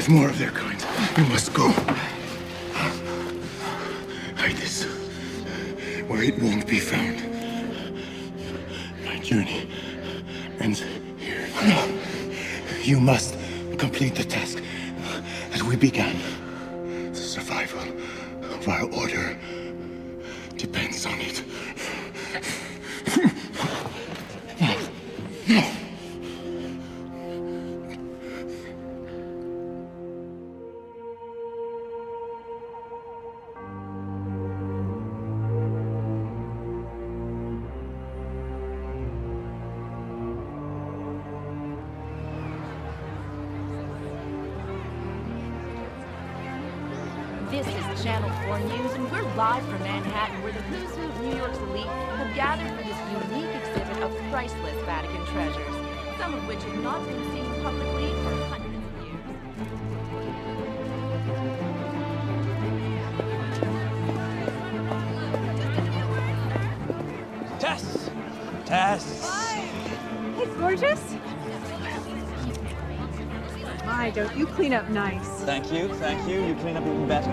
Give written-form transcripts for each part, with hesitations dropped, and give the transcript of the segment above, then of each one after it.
with more of their kind. You must go. Hide this where it won't be found. My journey ends here. No. You must complete the task that we began. The survival of our order depends on it. No. This is Channel 4 News, and we're live from Manhattan, where the who's who of New York's elite have gathered for this unique exhibit of priceless Vatican treasures, some of which have not been seen publicly for hundreds of years. Tess! Tess! Hi! It's gorgeous. My, don't you clean up nice. Thank you, thank you. You clean up even better.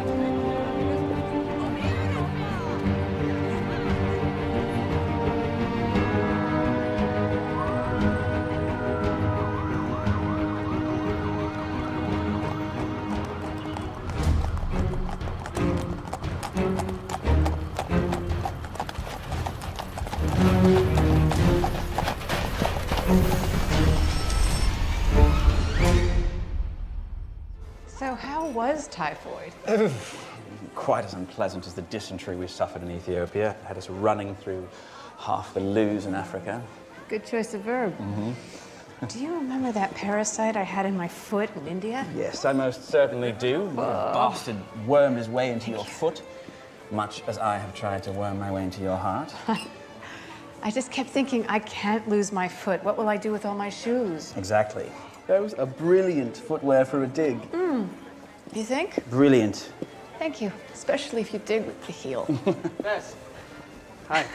So how was typhoid? Quite as unpleasant as the dysentery we suffered in Ethiopia. Had us running through half the loos in Africa. Good choice of verb. Do you remember that parasite I had in my foot in India? Yes, I most certainly do. The bastard wormed his way into your foot, much as I have tried to worm my way into your heart. I just kept thinking, I can't lose my foot. What will I do with all my shoes? Exactly. Those are brilliant footwear for a dig. You think? Brilliant. Thank you. Especially if you dig with the heel. Tess. Hi.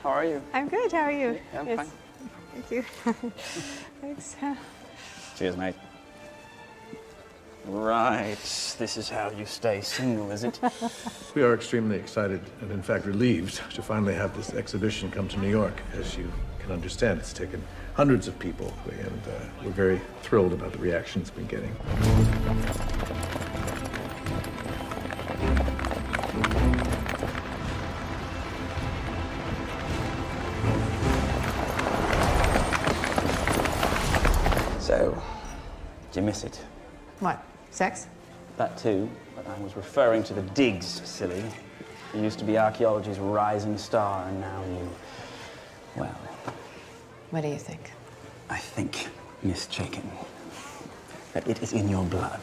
How are you? I'm good. How are you? Yeah, I'm Yes. fine. Thank you. Thanks. Cheers, mate. Right, this is how you stay single, is it? We are extremely excited and, in fact, relieved to finally have this exhibition come to New York. As you can understand, it's taken hundreds of people, and we're very thrilled about the reaction it's been getting. So, did you miss it? What? Sex? That too, but I was referring to the digs, silly. You used to be archaeology's rising star, and now you... well, What do you think? I think, Miss Chaykin, that it is in your blood.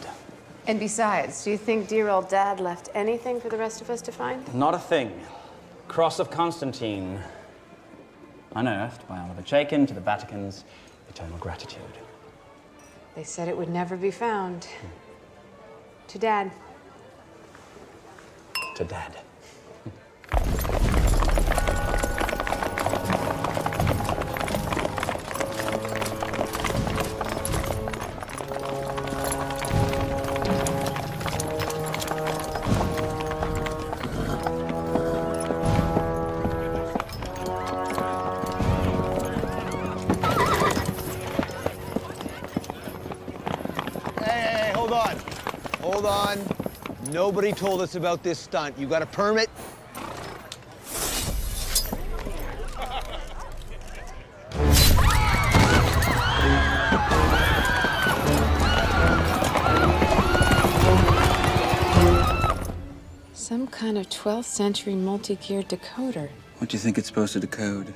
And besides, do you think dear old Dad left anything for the rest of us to find? Not a thing. Cross of Constantine. Unearthed by Oliver Chaykin to the Vatican's eternal gratitude. They said it would never be found. To Dad. To Dad. Hey, hold on. Hold on. Nobody told us about this stunt. You got a permit? Some kind of 12th century multi-gear decoder. What do you think it's supposed to decode?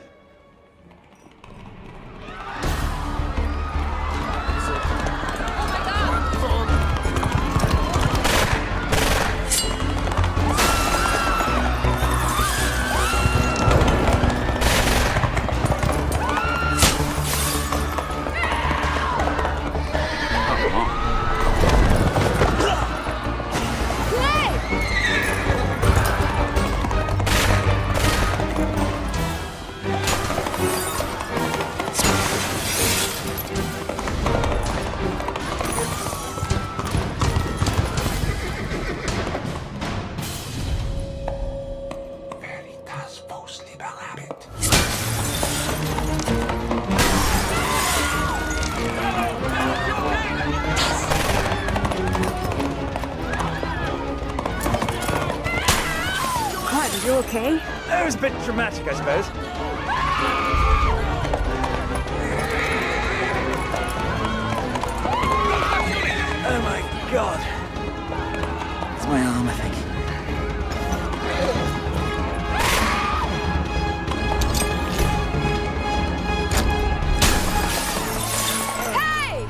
okay? It was a bit dramatic, I suppose. Oh my God. It's my arm, I think. Hey!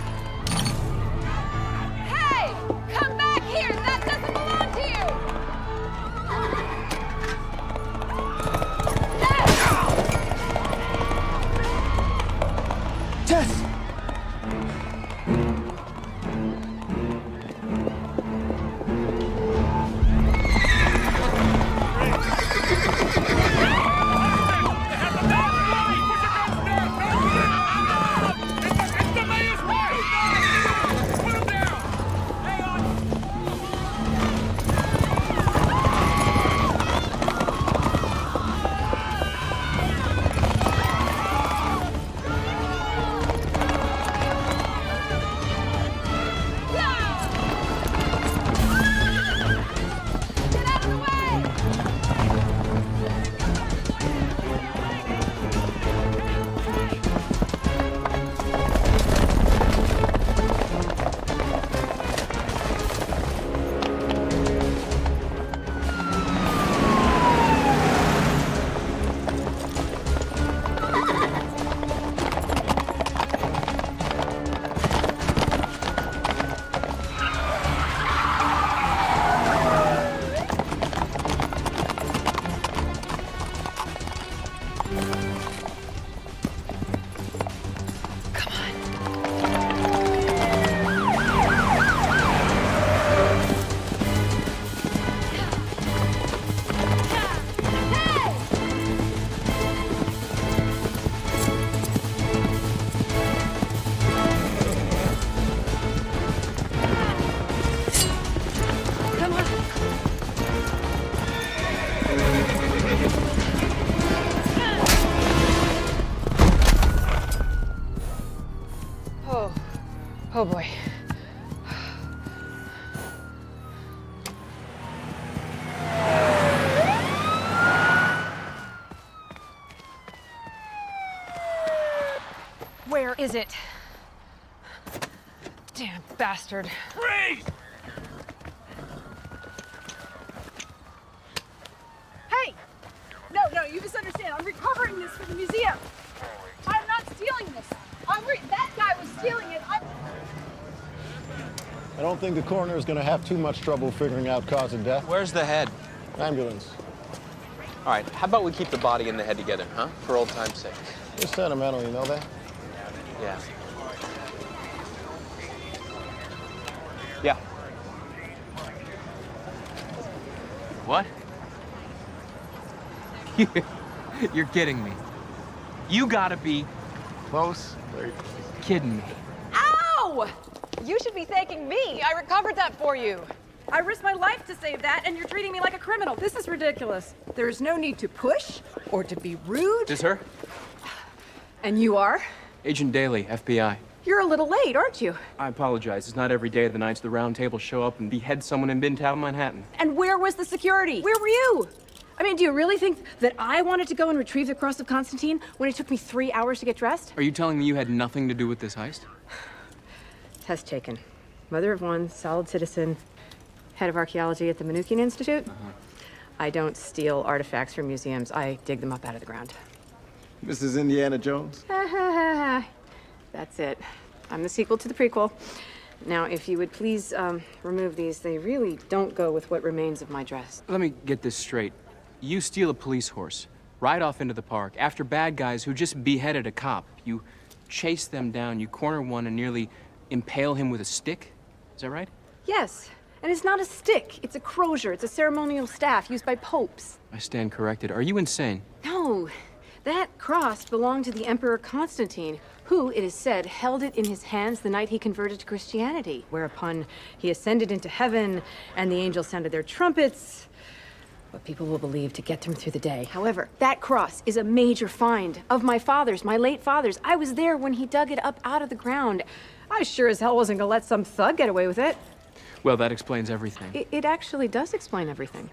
Hey! Come back here! That doesn't belong to you! Tess! Get out of the way! Oh boy. Where is it? Damn bastard. Freeze! Hey! No, you misunderstand. I'm recovering this for the museum. I'm not stealing this. That guy was stealing it. I don't think the coroner is going to have too much trouble figuring out cause of death. Where's the head? Ambulance. All right, how about we keep the body and the head together, huh? For old time's sake. You're sentimental, you know that? Yeah. Yeah. What? You're kidding me. You gotta be Close. Very kidding me. Ow! You should be thanking me. I recovered that for you. I risked my life to save that, and you're treating me like a criminal. This is ridiculous. There's no need to push or to be rude. This her? And you are? Agent Daly, FBI. You're a little late, aren't you? I apologize. It's not every day the Knights of the Round Table show up and behead someone in Midtown Manhattan. And where was the security? Where were you? I mean, do you really think that I wanted to go and retrieve the Cross of Constantine when it took me 3 hours to get dressed? Are you telling me you had nothing to do with this heist? Tess Chaykin, mother of one, solid citizen, head of archaeology at the Manukian Institute. I don't steal artifacts from museums. I dig them up out of the ground. Mrs. Indiana Jones? That's it. I'm the sequel to the prequel. Now, if you would please remove these, they really don't go with what remains of my dress. Let me get this straight. You steal a police horse, ride off into the park, after bad guys who just beheaded a cop. You chase them down, you corner one and nearly impale him with a stick? Is that right? Yes, and it's not a stick. It's a crozier. It's a ceremonial staff used by popes. I stand corrected. Are you insane? No, that cross belonged to the Emperor Constantine, who, it is said, held it in his hands the night he converted to Christianity, whereupon he ascended into heaven, and the angels sounded their trumpets, what people will believe to get them through the day. However, that cross is a major find of my father's, my late father's. I was there when he dug it up out of the ground. I sure as hell wasn't gonna let some thug get away with it. Well, that explains everything. It actually does explain everything.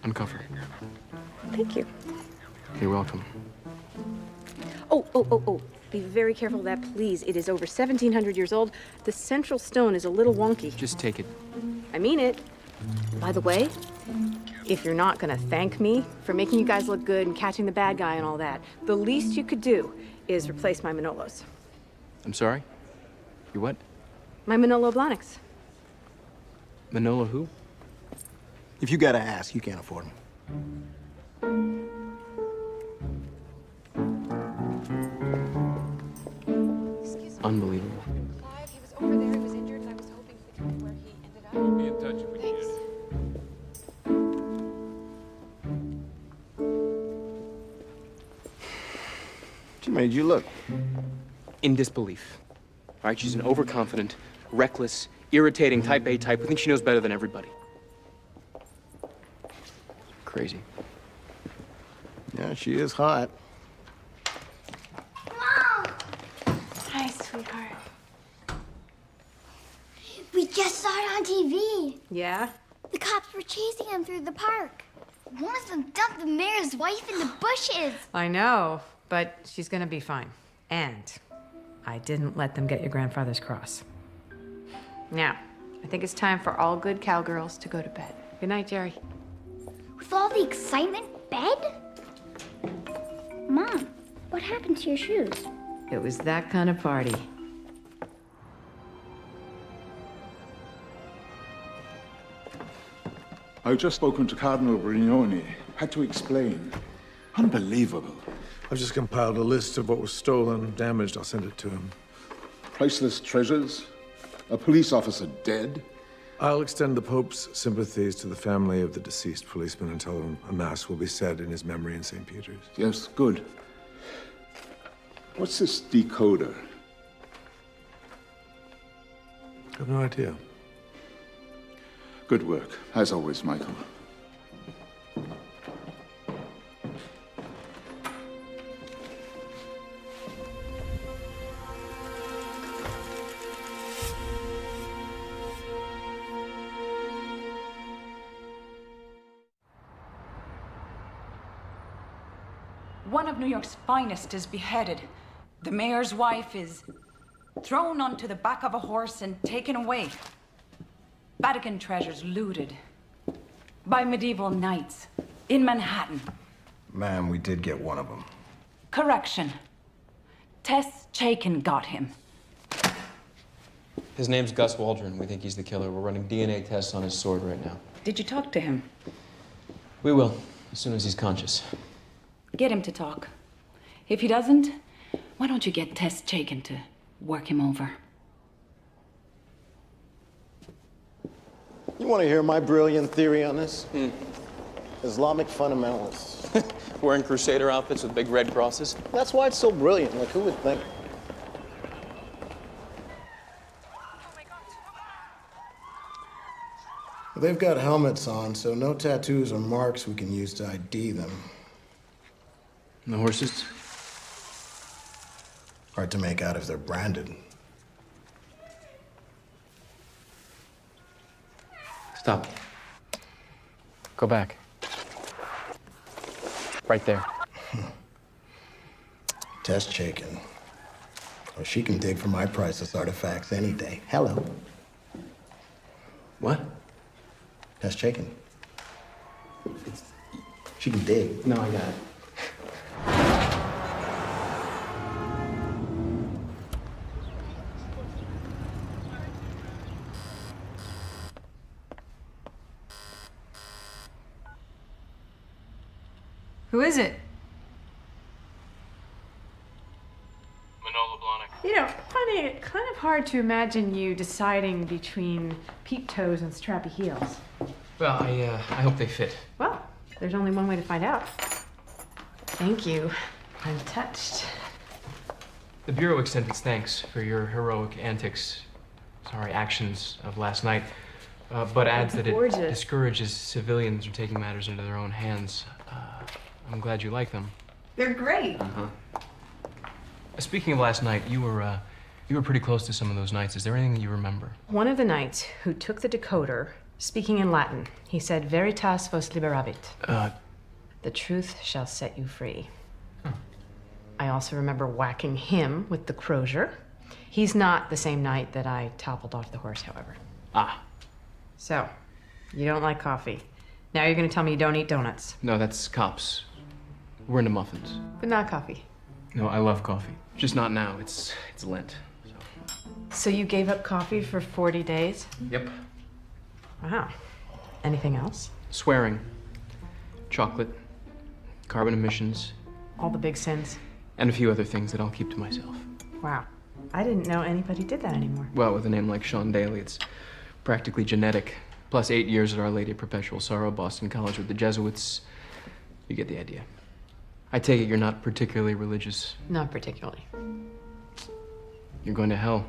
Uncover. Thank you. You're welcome. Oh. Be very careful of that, please. It is over 1,700 years old. The central stone is a little wonky. Just take it. I mean it. By the way, if you're not gonna thank me for making you guys look good and catching the bad guy and all that, the least you could do is replace my Manolos. I'm sorry? You what? My Manolo Blahniks. Manolo who? If you gotta ask, you can't afford them. Unbelievable. He was over there, he was injured, and I was hoping to find where he ended up. Be in touch if we need it. She made you look. In disbelief. All right, she's an overconfident, reckless, irritating type A type who thinks she knows better than everybody. Crazy. Yeah, she is hot. Hi, sweetheart. We just saw it on TV. Yeah? The cops were chasing him through the park. One of them dumped the mayor's wife in the bushes. I know, but she's gonna be fine. And I didn't let them get your grandfather's cross. Now, I think it's time for all good cowgirls to go to bed. Good night, Jerry. With all the excitement, bed? Mom, what happened to your shoes? It was that kind of party. I've just spoken to Cardinal Brignoni. Had to explain. Unbelievable. I've just compiled a list of what was stolen, damaged. I'll send it to him. Priceless treasures? A police officer dead? I'll extend the Pope's sympathies to the family of the deceased policeman and tell him a mass will be said in his memory in St. Peter's. Yes, good. What's this decoder? I have no idea. Good work, as always, Michael. One of New York's finest is beheaded. The mayor's wife is thrown onto the back of a horse and taken away. Vatican treasures looted by medieval knights in Manhattan. Ma'am, we did get one of them. Correction. Tess Chaykin got him. His name's Gus Waldron. We think he's the killer. We're running DNA tests on his sword right now. Did you talk to him? We will, as soon as he's conscious. Get him to talk. If he doesn't, why don't you get Tess Chaykin to work him over? You want to hear my brilliant theory on this? Islamic fundamentalists. Wearing crusader outfits with big red crosses? That's why it's so brilliant. Like, who would think? They've got helmets on, so no tattoos or marks we can use to ID them. And the horses? Hard to make out if they're branded. Stop. Go back. Right there. Tess Chaykin. Oh, she can dig for my priceless artifacts any day. Hello. What? Tess Chaykin. She can dig. No, I got it. Who is it? Manolo Blahnik. You know, funny, kind of hard to imagine you deciding between peep toes and strappy heels. Well, I hope they fit. Well, there's only one way to find out. Thank you. I'm touched. The Bureau extends its thanks for your heroic antics, actions of last night, but adds that it discourages civilians from taking matters into their own hands. I'm glad you like them. They're great. Speaking of last night, you were pretty close to some of those knights. Is there anything that you remember? One of the knights who took the decoder Speaking in Latin, he said, Veritas vos liberavit. The truth shall set you free. I also remember whacking him with the crozier. He's not the same knight that I toppled off the horse, however. Ah. So, you don't like coffee. Now you're gonna tell me you don't eat donuts. No, that's cops. We're into muffins. But not coffee. No, I love coffee. Just not now. It's Lent. So you gave up coffee for 40 days? Yep. Wow. Anything else? Swearing. Chocolate. Carbon emissions. All the big sins? And a few other things that I'll keep to myself. Wow. I didn't know anybody did that anymore. Well, with a name like Sean Reilly, it's practically genetic. Plus 8 years at Our Lady of Perpetual Sorrow, Boston College with the Jesuits. You get the idea. I take it you're not particularly religious. Not particularly. You're going to hell.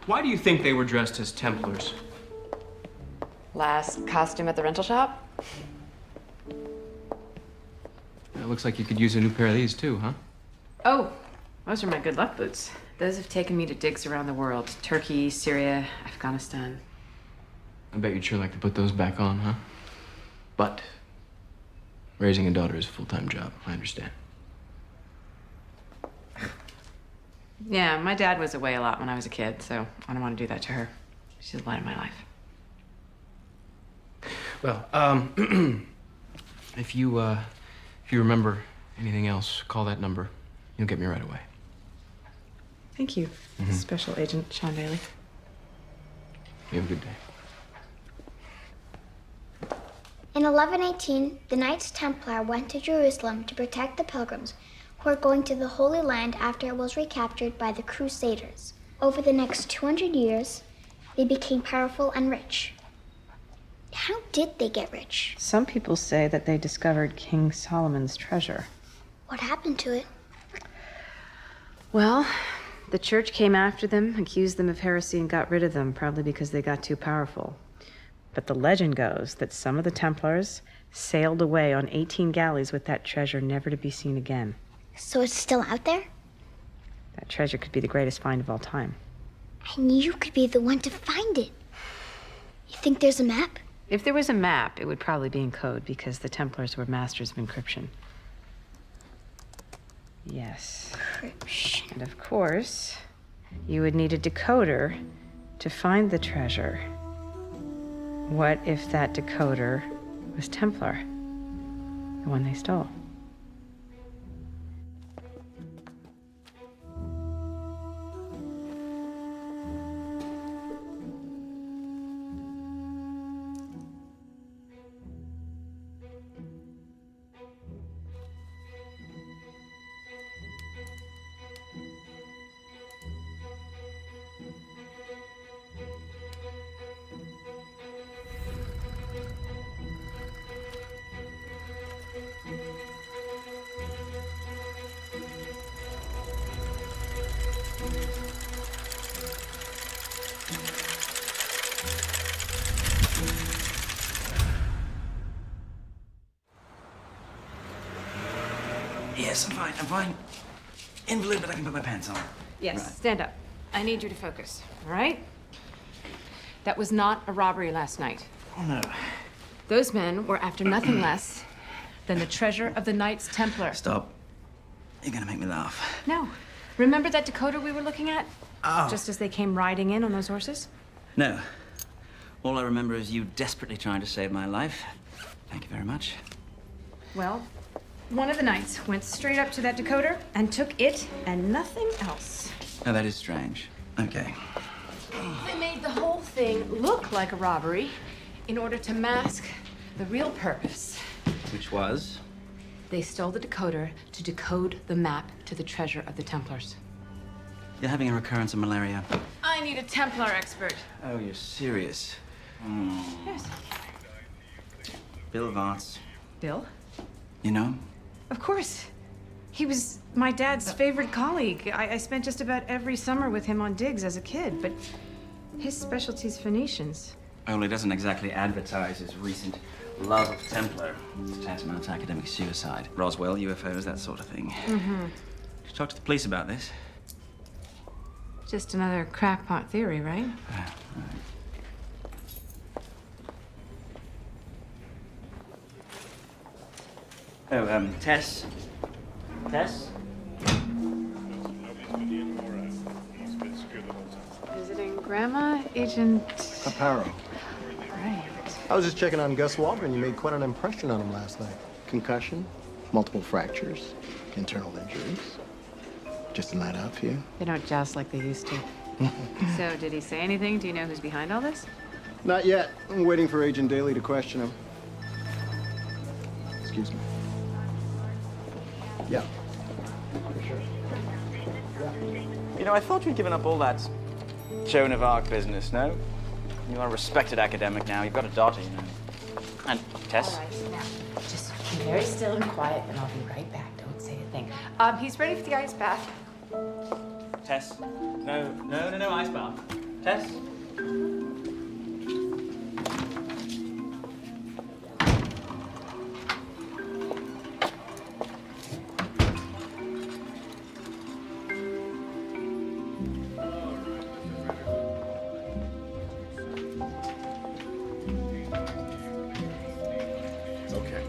Why do you think they were dressed as Templars? Last costume at the rental shop? It looks like you could use a new pair of these too, huh? Oh, those are my good luck boots. Those have taken me to digs around the world. Turkey, Syria, Afghanistan. I bet you'd sure like to put those back on, huh? But raising a daughter is a full-time job, I understand. Yeah, my dad was away a lot when I was a kid, so I don't want to do that to her. She's the light of my life. Well, if you remember anything else, call that number. You'll get me right away. Thank you, Special Agent Sean Reilly. You have a good day. In 1118, the Knights Templar went to Jerusalem to protect the pilgrims who were going to the Holy Land after it was recaptured by the Crusaders. Over the next 200 years, they became powerful and rich. How did they get rich? Some people say that they discovered King Solomon's treasure. What happened to it? Well, the church came after them, accused them of heresy, and got rid of them, probably because they got too powerful. But the legend goes that some of the Templars sailed away on 18 galleys with that treasure, never to be seen again. So it's still out there? That treasure could be the greatest find of all time. And you could be the one to find it. You think there's a map? If there was a map, it would probably be in code, because the Templars were masters of encryption. Yes. Encryption. And of course, you would need a decoder to find the treasure. What if that decoder was Templar? The one they stole? Yes, I'm fine. Invalid, but I can put my pants on. Yes, Right. stand up. I need you to focus, all right? That was not a robbery last night. Oh, no. Those men were after nothing less than the treasure of the Knights Templar. Stop. You're gonna make me laugh. No. Remember that decoder we were looking at? Oh. Just as they came riding in on those horses? No. All I remember is you desperately trying to save my life. Thank you very much. Well, one of the knights went straight up to that decoder and took it and nothing else. Oh, that is strange. Okay. They made the whole thing look like a robbery in order to mask the real purpose. Which was? They stole the decoder to decode the map to the treasure of the Templars. You're having a recurrence of malaria. I need a Templar expert. Oh, you're serious? Yes. Bill Varts. Bill? You know? Of course. He was my dad's favorite colleague. I spent just about every summer with him on digs as a kid, but his specialty's Phoenicians. Only doesn't exactly advertise his recent love of Templar. It's tantamount to academic suicide. Roswell, UFOs, that sort of thing. Did you talk to the police about this? Just another crackpot theory, right? Oh, Tess? Tess? Visiting Grandma, Agent... Aparo. Right. I was just checking on Gus Waldron. You made quite an impression on him last night. Concussion, multiple fractures, internal injuries. Just a night out for you? They don't joust like they used to. So, did he say anything? Do you know who's behind all this? Not yet. I'm waiting for Agent Daly to question him. Excuse me. Yeah. For sure. You know, I thought you'd given up all that Joan of Arc business, no? You are a respected academic now. You've got a daughter, you know. And Tess? All right, now, just be very still and quiet, and I'll be right back. Don't say a thing. He's ready for the ice bath. Tess? No, ice bath. Tess? Okay.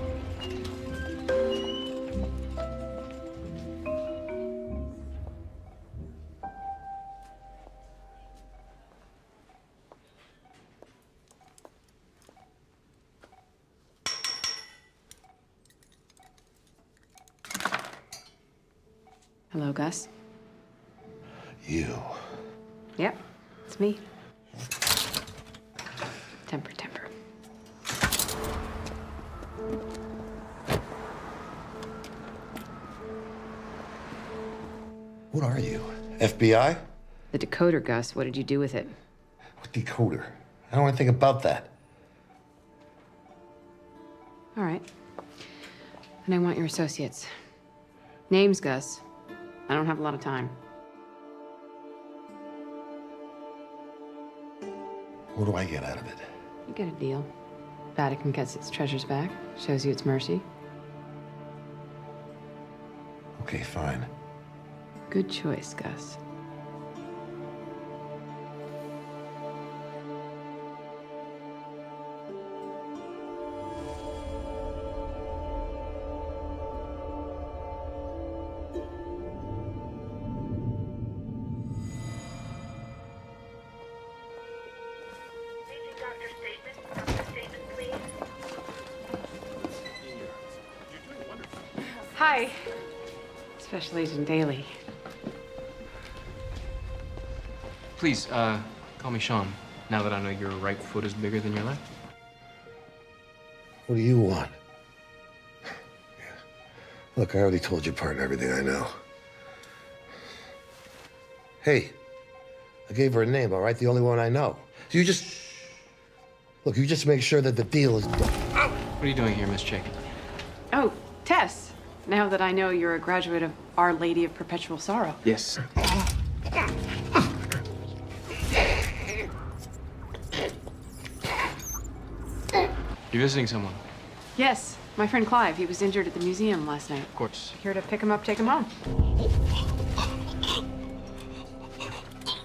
Hello, Gus. You. Yep, it's me. Temper. What are you? FBI? The decoder, Gus. What did you do with it? What decoder? I don't want to think about that. All right. And I want your associates. Names, Gus. I don't have a lot of time. What do I get out of it? You get a deal. Vatican gets its treasures back, shows you its mercy. Okay, fine. Good choice, Gus. Hi. Special Agent Daly. Please, call me Sean, now that I know your right foot is bigger than your left. What do you want? Look, I already told your partner everything I know. Hey, I gave her a name, all right? The only one I know. So you just... Look, you just make sure that the deal is done. What are you doing here, Miss Chaykin? Oh, Tess. Now that I know you're a graduate of Our Lady of Perpetual Sorrow. Yes. You're visiting someone? Yes, my friend Clive. He was injured at the museum last night. Of course. Here to pick him up, take him home.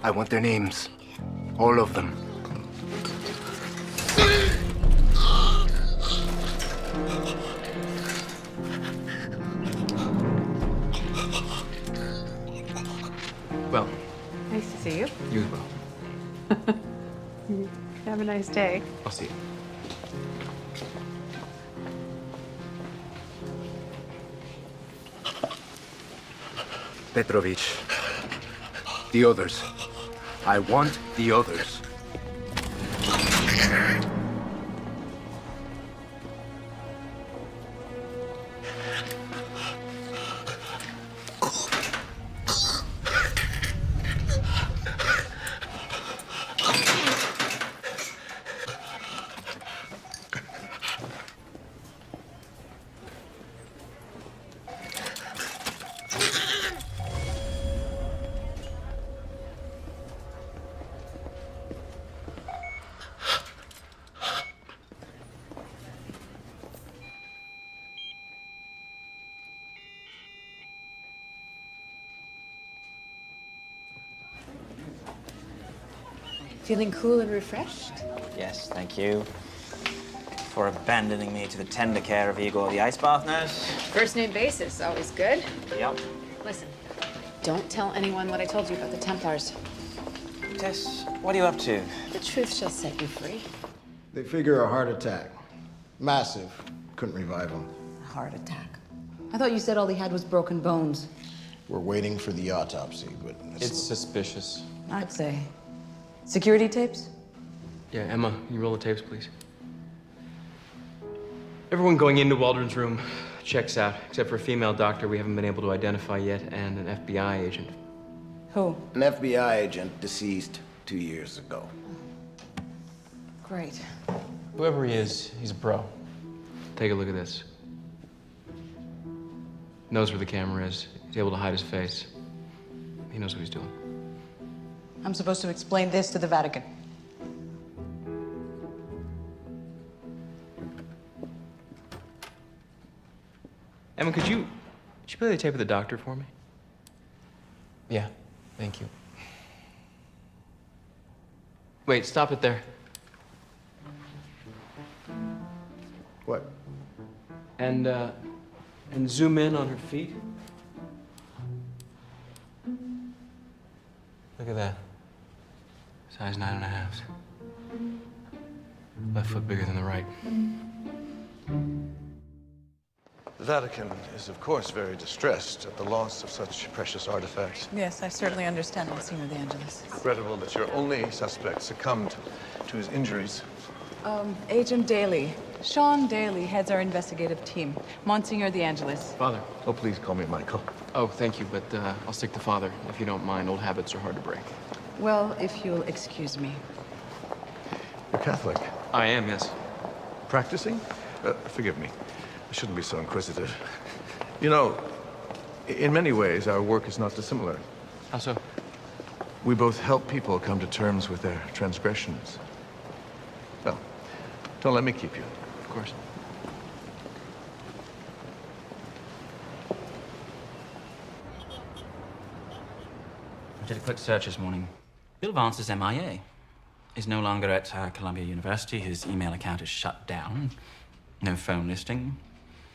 I want their names. All of them. Well, Nice to see you. you as well. Have a nice day. I'll see you. Petrovich. The others. I want the others. Feeling cool and refreshed? Yes, thank you. For abandoning me to the tender care of Igor the ice bath nurse. First name basis, always good. Yep. Listen, don't tell anyone what I told you about the Templars. Tess, what are you up to? The truth shall set you free. They figure a heart attack. Massive. Couldn't revive him. Heart attack. I thought you said all he had was broken bones. We're waiting for the autopsy, but It's suspicious. I'd say. Security tapes? Yeah, Emma, you roll the tapes, please. Everyone going into Waldron's room checks out, except for a female doctor we haven't been able to identify yet, and an FBI agent. Who? An FBI agent deceased 2 years ago. Great. Whoever he is, he's a pro. Take a look at this. Knows where the camera is. He's able to hide his face. He knows what he's doing. I'm supposed to explain this to the Vatican. Emma, could you play the tape of the doctor for me? Yeah, thank you. Wait, stop it there. What? And zoom in on her feet. Look at that. Size 9.5. Left foot bigger than the right. The Vatican is, of course, very distressed at the loss of such precious artifacts. Yes, I certainly understand, Monsignor de Angelis. Regrettable that your only suspect succumbed to his injuries. Agent Daly. Sean Daly heads our investigative team. Monsignor de Angelis. Father. Oh, please call me Michael. Oh, thank you, but I'll stick to Father, if you don't mind. Old habits are hard to break. Well, if you'll excuse me. You're Catholic. I am, yes. Practicing? Forgive me. I shouldn't be so inquisitive. You know, in many ways, our work is not dissimilar. How so? We both help people come to terms with their transgressions. Well, don't let me keep you. Of course. I did a quick search this morning. Bill Vance is MIA. He's no longer at Columbia University. His email account is shut down. No phone listing.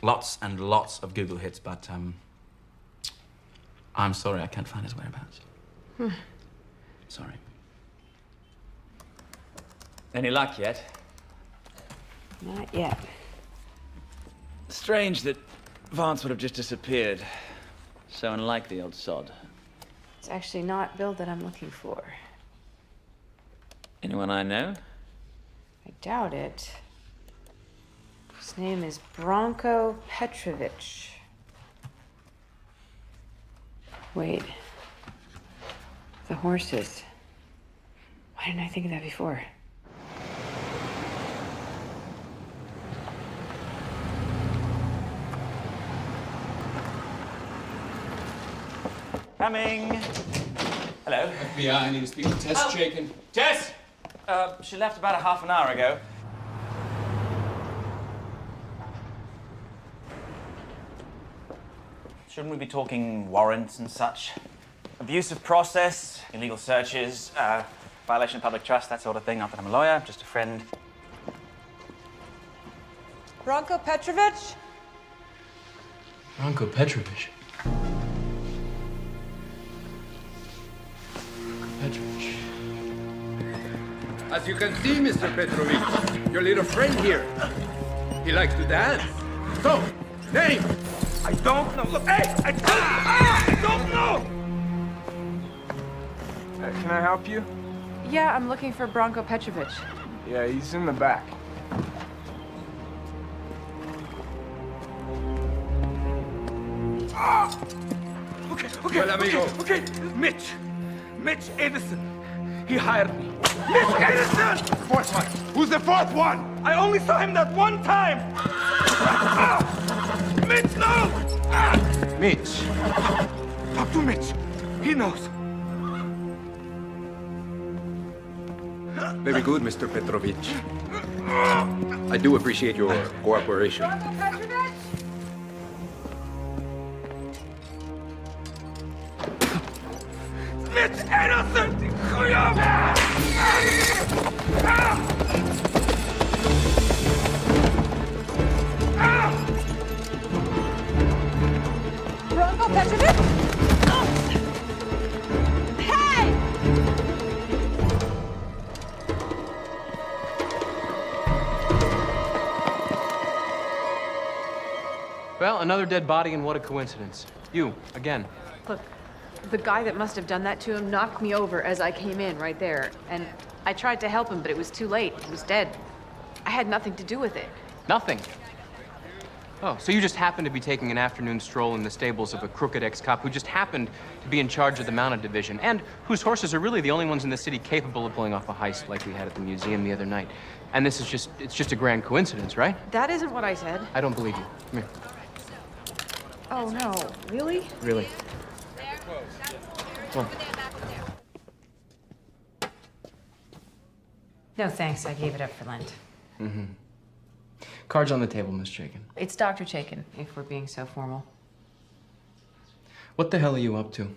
Lots and lots of Google hits, but I'm sorry, I can't find his whereabouts. Sorry. Any luck yet? Not yet. Strange that Vance would have just disappeared. So unlike the old sod. It's actually not Bill that I'm looking for. Anyone I know? I doubt it. His name is Branko Petrovich. Wait. The horses. Why didn't I think of that before? Coming. Hello. FBI, I need to speak to Tess Chaykin. Tess! She left about a half an hour ago. Shouldn't we be talking warrants and such? Abuse of process, illegal searches, violation of public trust, that sort of thing. Not that I'm a lawyer, just a friend. Branko Petrovich? Branko Petrovich. Petrovich. As you can see, Mr. Petrovich, your little friend here, he likes to dance. So, name? I don't know. Look, hey, I don't know. Can I help you? Yeah, I'm looking for Branko Petrovich. Yeah, he's in the back. Okay, well, amigo. Okay, Mitch Edison. He hired me. Mitch Edison! Fourth one. Who's the fourth one? I only saw him that one time. Mitch, no! Mitch. Talk to Mitch. He knows. Very good, Mr. Petrovich. I do appreciate your cooperation. Mitch innocent! Bronco Petrovic? Hey! Well, another dead body, and what a coincidence. You, again. Look, the guy that must have done that to him knocked me over as I came in right there. And I tried to help him, but it was too late. He was dead. I had nothing to do with it. Nothing. Oh, so you just happened to be taking an afternoon stroll in the stables of a crooked ex-cop who just happened to be in charge of the mounted division, and whose horses are really the only ones in the city capable of pulling off a heist like we had at the museum the other night. And this is it's just a grand coincidence, right? That isn't what I said. I don't believe you. Come here. Oh, no. Really? Really? Come on. No, thanks. I gave it up for Lent. Mm-hmm. Cards on the table, Miss Chaykin. It's Dr. Chaykin, if we're being so formal. What the hell are you up to?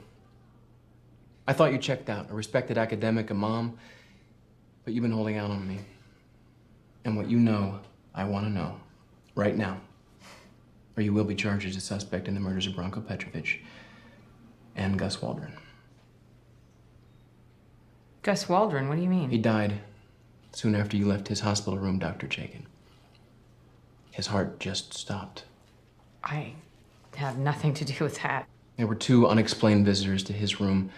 I thought you checked out, a respected academic, a mom, but you've been holding out on me. And what you know, I want to know, right now. Or you will be charged as a suspect in the murders of Bronco Petrovic and Gus Waldron. Gus Waldron? What do you mean? He died soon after you left his hospital room, Dr. Chaykin. His heart just stopped. I have nothing to do with that. There were two unexplained visitors to his room.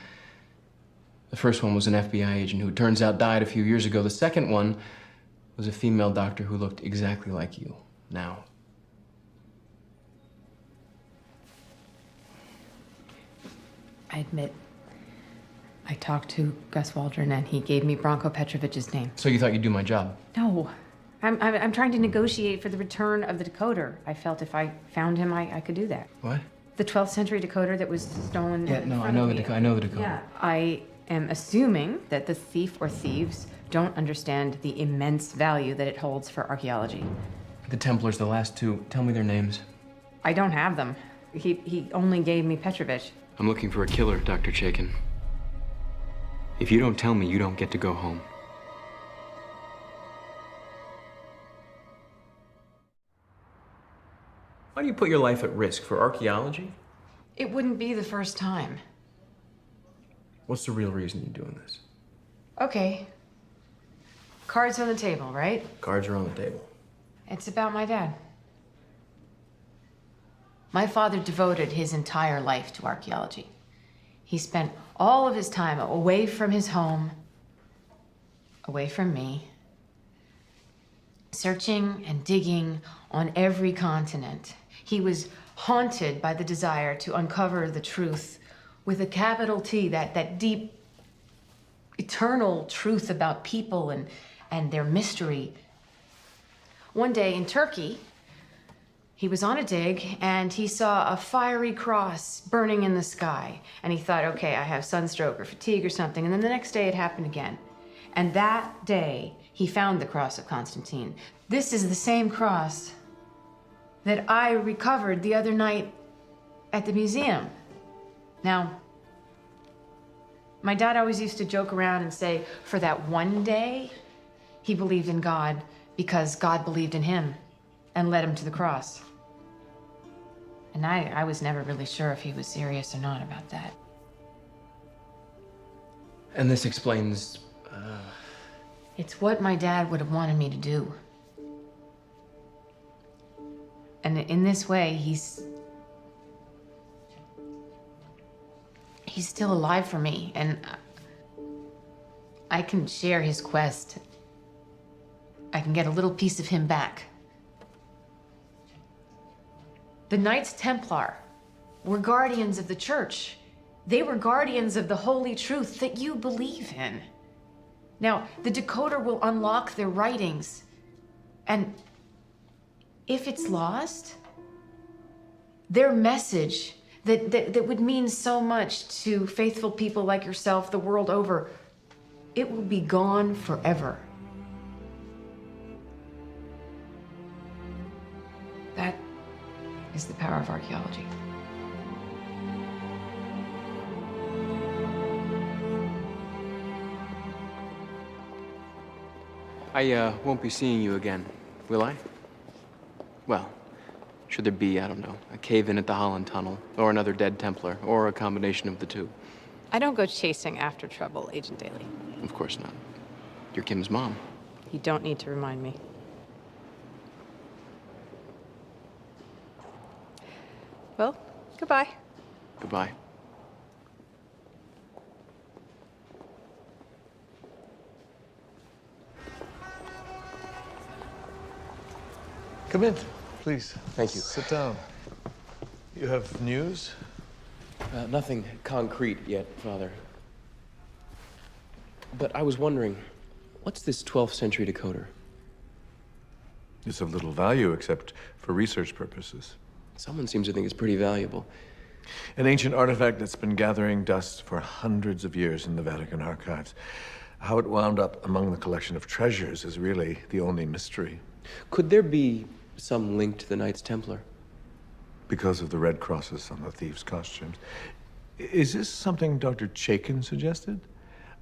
The first one was an FBI agent who, it turns out, died a few years ago. The second one was a female doctor who looked exactly like you now. I admit, I talked to Gus Waldron and he gave me Bronco Petrovic's name. So you thought you'd do my job? No. I'm trying to negotiate for the return of the decoder. I felt if I found him, I could do that. What? The 12th century decoder that was stolen. Yeah, no, I know the decoder. Yeah. I am assuming that the thief or thieves don't understand the immense value that it holds for archaeology. The Templars, the last two. Tell me their names. I don't have them. He only gave me Petrovic. I'm looking for a killer, Dr. Chaykin. If you don't tell me, you don't get to go home. Why do you put your life at risk? For archaeology? It wouldn't be the first time. What's the real reason you're doing this? Okay. Cards on the table, right? Cards are on the table. It's about my dad. My father devoted his entire life to archaeology. He spent all of his time away from his home, away from me, searching and digging on every continent. He was haunted by the desire to uncover the truth with a capital T, that deep, eternal truth about people and their mystery. One day in Turkey, he was on a dig and he saw a fiery cross burning in the sky. And he thought, okay, I have sunstroke or fatigue or something. And then the next day it happened again. And that day, he found the cross of Constantine. This is the same cross that I recovered the other night at the museum. Now, my dad always used to joke around and say, for that one day, he believed in God because God believed in him and led him to the cross. And I was never really sure if he was serious or not about that. And this explains, It's what my dad would have wanted me to do. And in this way, he's still alive for me, and I can share his quest. I can get a little piece of him back. The Knights Templar were guardians of the church. They were guardians of the holy truth that you believe in. Now, the decoder will unlock their writings, and if it's lost, their message that would mean so much to faithful people like yourself the world over, it will be gone forever. That is the power of archaeology. I won't be seeing you again, will I? Well, should there be, I don't know, a cave-in at the Holland Tunnel, or another dead Templar, or a combination of the two? I don't go chasing after trouble, Agent Daly. Of course not. You're Kim's mom. You don't need to remind me. Well, goodbye. Goodbye. Come in, please. Thank you. Sit down. You have news? Nothing concrete yet, Father. But I was wondering, what's this 12th century decoder? It's of little value except for research purposes. Someone seems to think it's pretty valuable. An ancient artifact that's been gathering dust for hundreds of years in the Vatican archives. How it wound up among the collection of treasures is really the only mystery. Could there be some link to the Knights Templar? Because of the red crosses on the thieves' costumes. Is this something Dr. Chaykin suggested?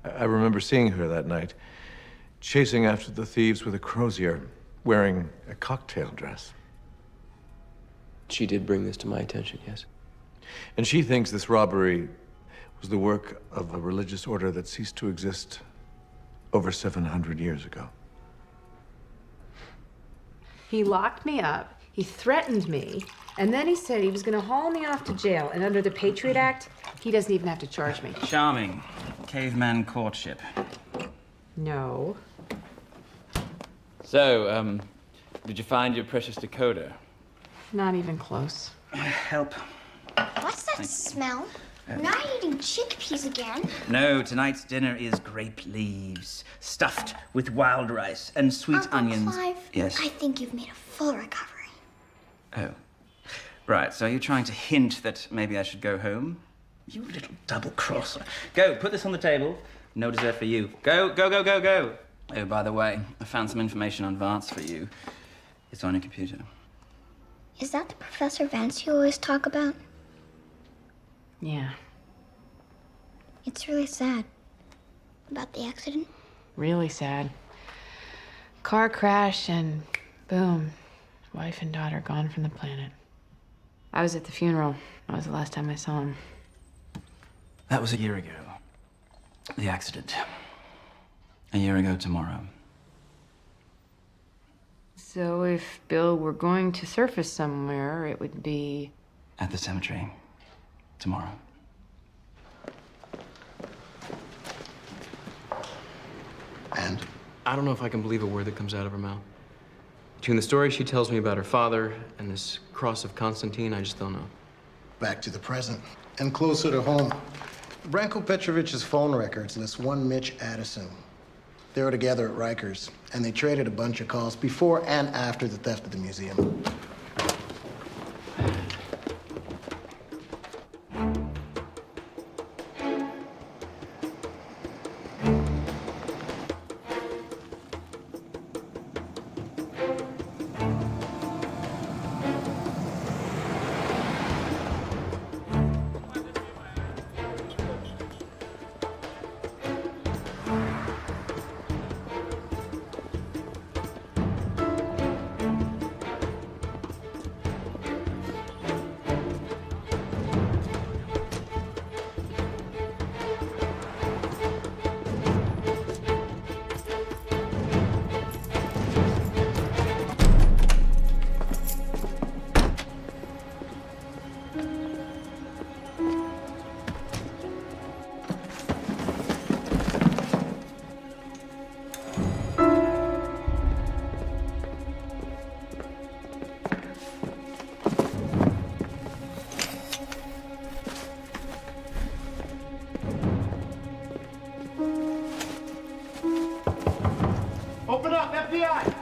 I remember seeing her that night, chasing after the thieves with a crozier, wearing a cocktail dress. She did bring this to my attention, yes. And she thinks this robbery was the work of a religious order that ceased to exist over 700 years ago. He locked me up, he threatened me, and then he said he was going to haul me off to jail. And under the Patriot Act, he doesn't even have to charge me. Charming. Caveman courtship. No. So, did you find your precious decoder? Not even close. Help. What's that smell? We're not eating chickpeas again. No, tonight's dinner is grape leaves, stuffed with wild rice and sweet Uncle onions. Clive, Yes. I think you've made a full recovery. Oh. Right, so you're trying to hint that maybe I should go home? You little double-crosser. Go, put this on the table. No dessert for you. Go, go, go, go, go. Oh, by the way, I found some information on Vance for you. It's on your computer. Is that the Professor Vance you always talk about? Yeah. It's really sad. About the accident? Really sad. Car crash and boom. Wife and daughter gone from the planet. I was at the funeral. That was the last time I saw him. That was a year ago. The accident. A year ago tomorrow. So if Bill were going to surface somewhere, it would be... At the cemetery. Tomorrow. And? I don't know if I can believe a word that comes out of her mouth. Between the story she tells me about her father and this cross of Constantine, I just don't know. Back to the present, and closer to home. Branko Petrovich's phone records list one Mitch Addison. They were together at Rikers, and they traded a bunch of calls before and after the theft of the museum. Open up, FBI!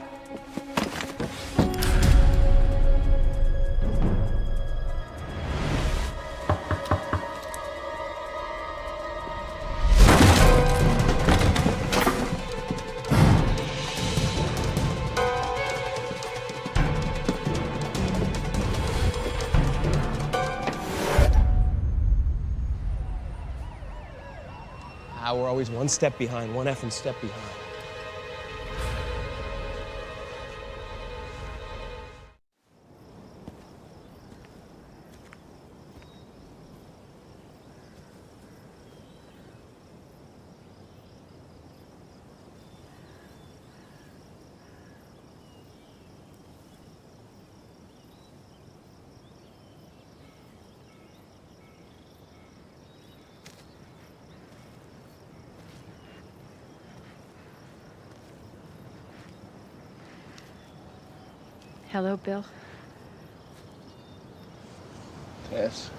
We're always one step behind, one effing step behind. Hello, Bill. Tess?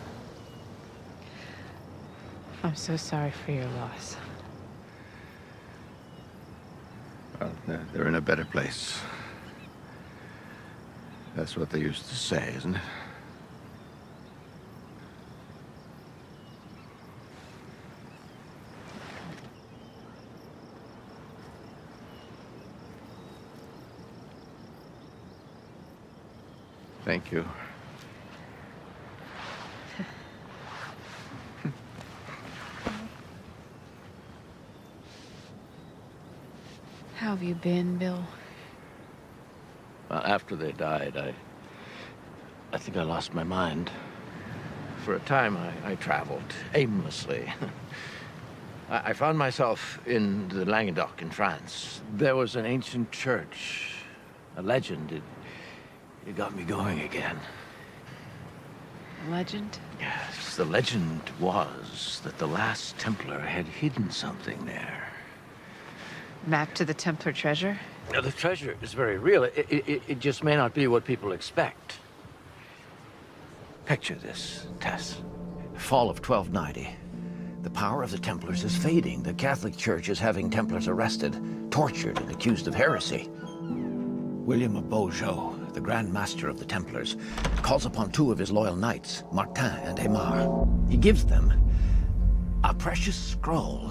I'm so sorry for your loss. Well, they're in a better place. That's what they used to say, isn't it? Thank you. How have you been, Bill? Well, after they died, I think I lost my mind. For a time, I traveled aimlessly. I found myself in the Languedoc in France. There was an ancient church, a legend. It got me going again. Legend? Yes, the legend was that the Last Templar had hidden something there. Map to the Templar treasure? Now, the treasure is very real. It just may not be what people expect. Picture this, Tess. Fall of 1290. The power of the Templars is fading. The Catholic Church is having Templars arrested, tortured, and accused of heresy. William of Beaujeu, the Grand Master of the Templars, calls upon two of his loyal knights, Martin and Aymar. He gives them a precious scroll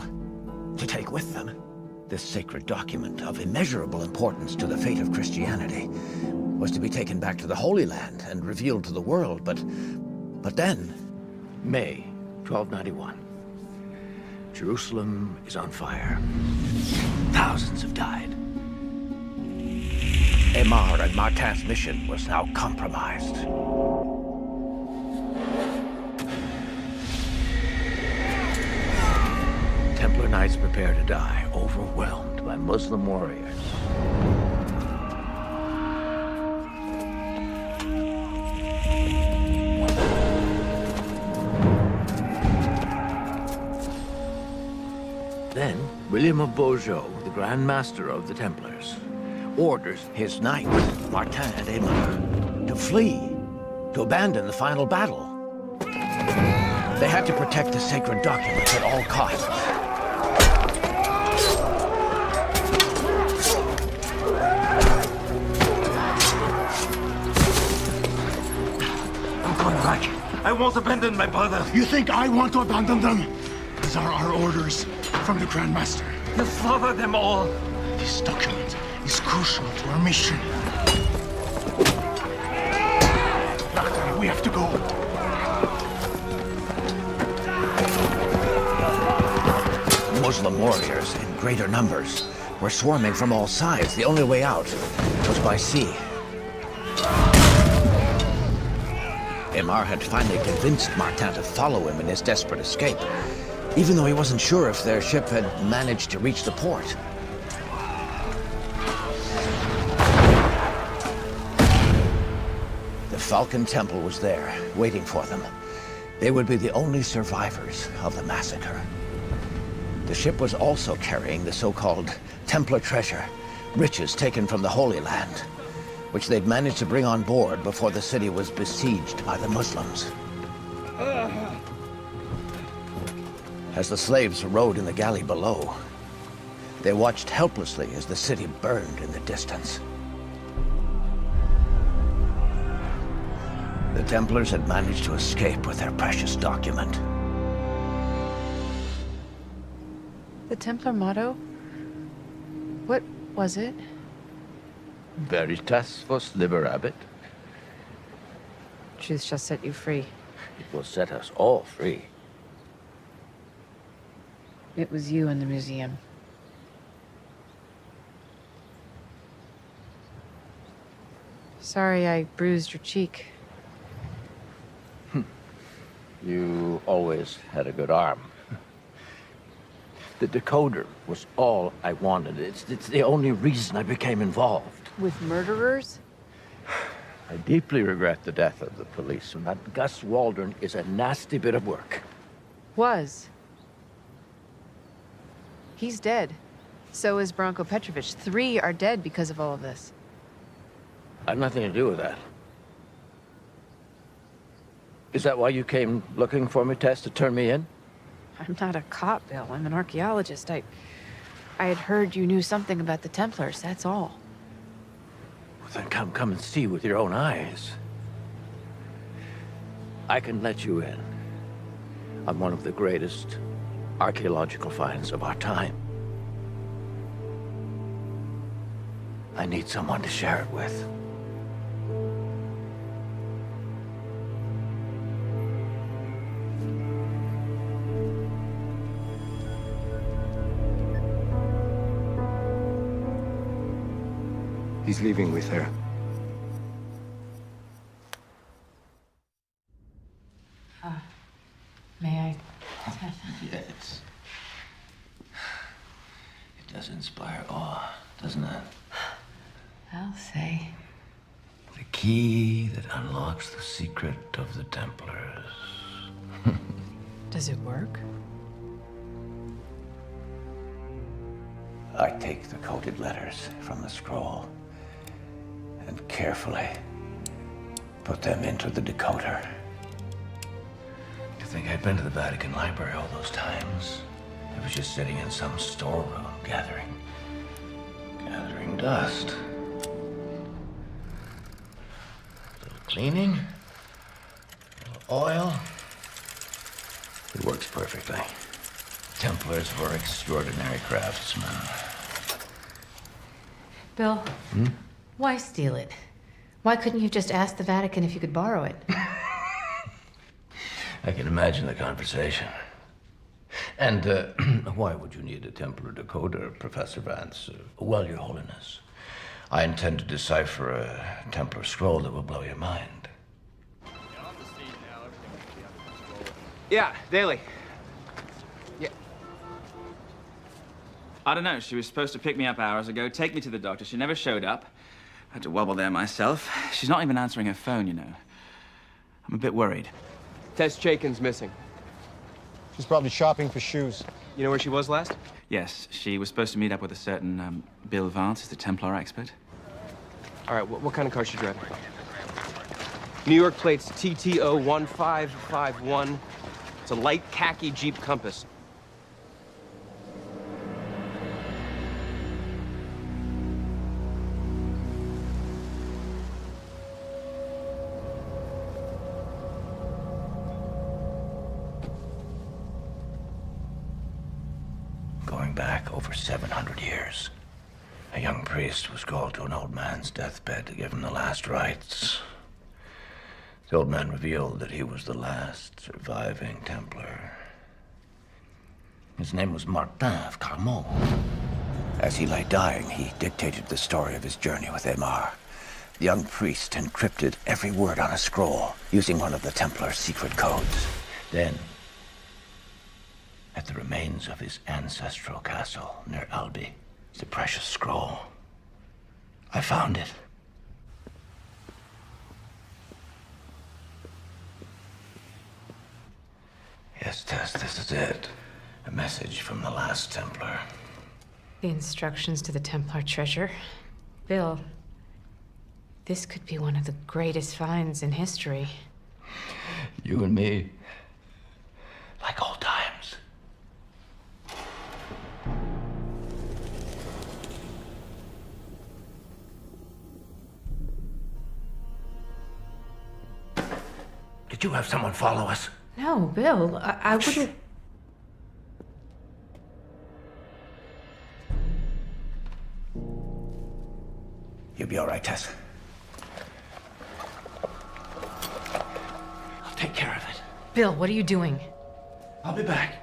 to take with them. This sacred document of immeasurable importance to the fate of Christianity was to be taken back to the Holy Land and revealed to the world, but then, May 1291, Jerusalem is on fire. Thousands have died. Aymar and Martin's mission was now compromised. Templar Knights prepare to die, overwhelmed by Muslim warriors. Then, William of Beaujeu, the Grand Master of the Templars, orders his knights, Martin and Aymar, to flee, to abandon the final battle. They had to protect the sacred documents at all costs. I'm going back. I won't abandon my brother. You think I want to abandon them? These are our orders from the Grand Master. You slaughter them all. This document is crucial to our mission. Martin, we have to go. Muslim warriors in greater numbers were swarming from all sides. The only way out was by sea. Aymar had finally convinced Martin to follow him in his desperate escape, even though he wasn't sure if their ship had managed to reach the port. The Falcon Temple was there, waiting for them. They would be the only survivors of the massacre. The ship was also carrying the so-called Templar treasure, riches taken from the Holy Land, which they'd managed to bring on board before the city was besieged by the Muslims. As the slaves rowed in the galley below, they watched helplessly as the city burned in the distance. The Templars had managed to escape with their precious document. The Templar motto? What was it? Veritas vos liberabit. Truth shall set you free. It will set us all free. It was you in the museum. Sorry I bruised your cheek. You always had a good arm. The decoder was all I wanted. It's the only reason I became involved. With murderers? I deeply regret the death of the policeman. That Gus Waldron is a nasty bit of work. Was. He's dead. So is Branko Petrovic. 3 are dead because of all of this. I have nothing to do with that. Is that why you came looking for me, Tess, to turn me in? I'm not a cop, Bill. I'm an archaeologist. I had heard you knew something about the Templars, that's all. Well, then come and see with your own eyes. I can let you in on one of the greatest archaeological finds of our time. I need someone to share it with. He's leaving with her. May I? Yes. It does inspire awe, doesn't it? I'll say. The key that unlocks the secret of the Templars. Does it work? I take the coded letters from the scroll and carefully put them into the decoder. You think I'd been to the Vatican Library all those times? I was just sitting in some storeroom gathering dust. A little cleaning, a little oil. It works perfectly. Templars were extraordinary craftsmen. Bill, why steal it? Why couldn't you just ask the Vatican if you could borrow it? I can imagine the conversation. And why would you need a Templar decoder, Professor Vance? Well, Your Holiness, I intend to decipher a Templar scroll that will blow your mind. Yeah, Daly. Yeah. I don't know. She was supposed to pick me up hours ago, take me to the doctor. She never showed up. I had to wobble there myself. She's not even answering her phone, you know. I'm a bit worried. Tess Chaykin's missing. She's probably shopping for shoes. You know where she was last? Yes, she was supposed to meet up with a certain Bill Vance, who's the Templar expert. All right, what kind of car is she driving? New York plates TTO 1551. It's a light khaki Jeep Compass. Going back over 700 years, a young priest was called to an old man's deathbed to give him the last rites. The old man revealed that he was the last surviving Templar. His name was Martin of Carmont. As he lay dying, he dictated the story of his journey with Aymar. The young priest encrypted every word on a scroll using one of the Templar's secret codes. Then, at the remains of his ancestral castle near Albi, the precious scroll. I found it. Yes, Tess, this is it. A message from the Last Templar. The instructions to the Templar treasure. Bill, this could be one of the greatest finds in history. You and me, like old times. Did you have someone follow us? No, Bill, I wouldn't... You'll be all right, Tess. I'll take care of it. Bill, what are you doing? I'll be back.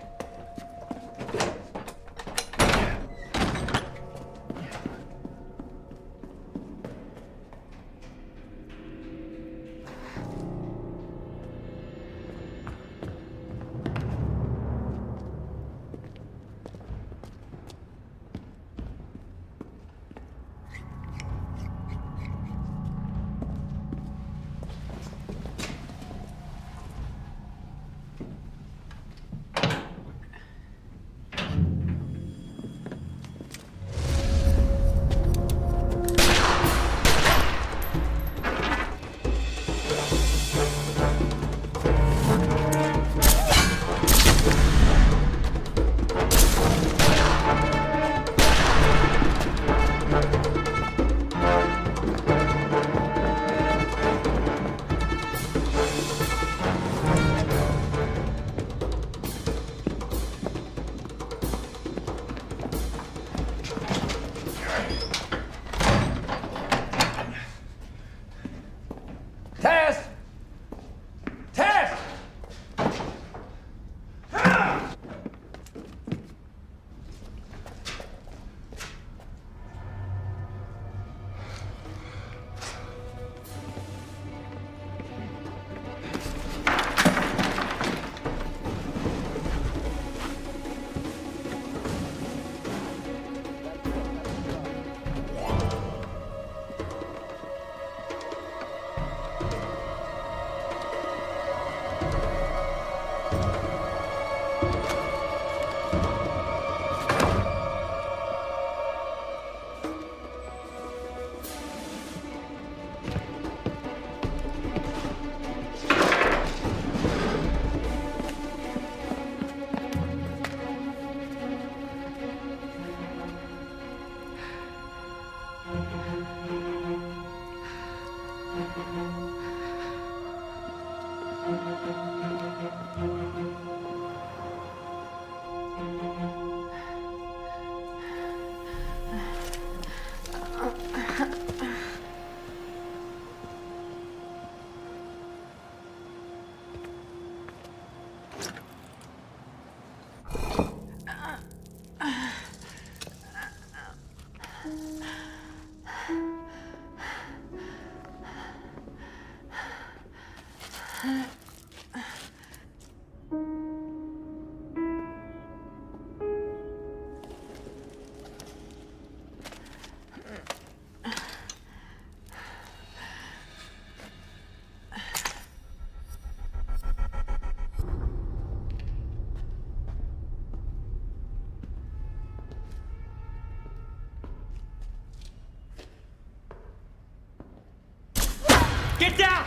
Get down!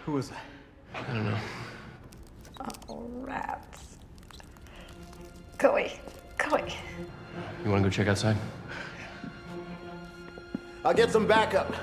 Who was that? I don't know. Oh, rats. Go away. Go away. You want to go check outside? I'll get some backup.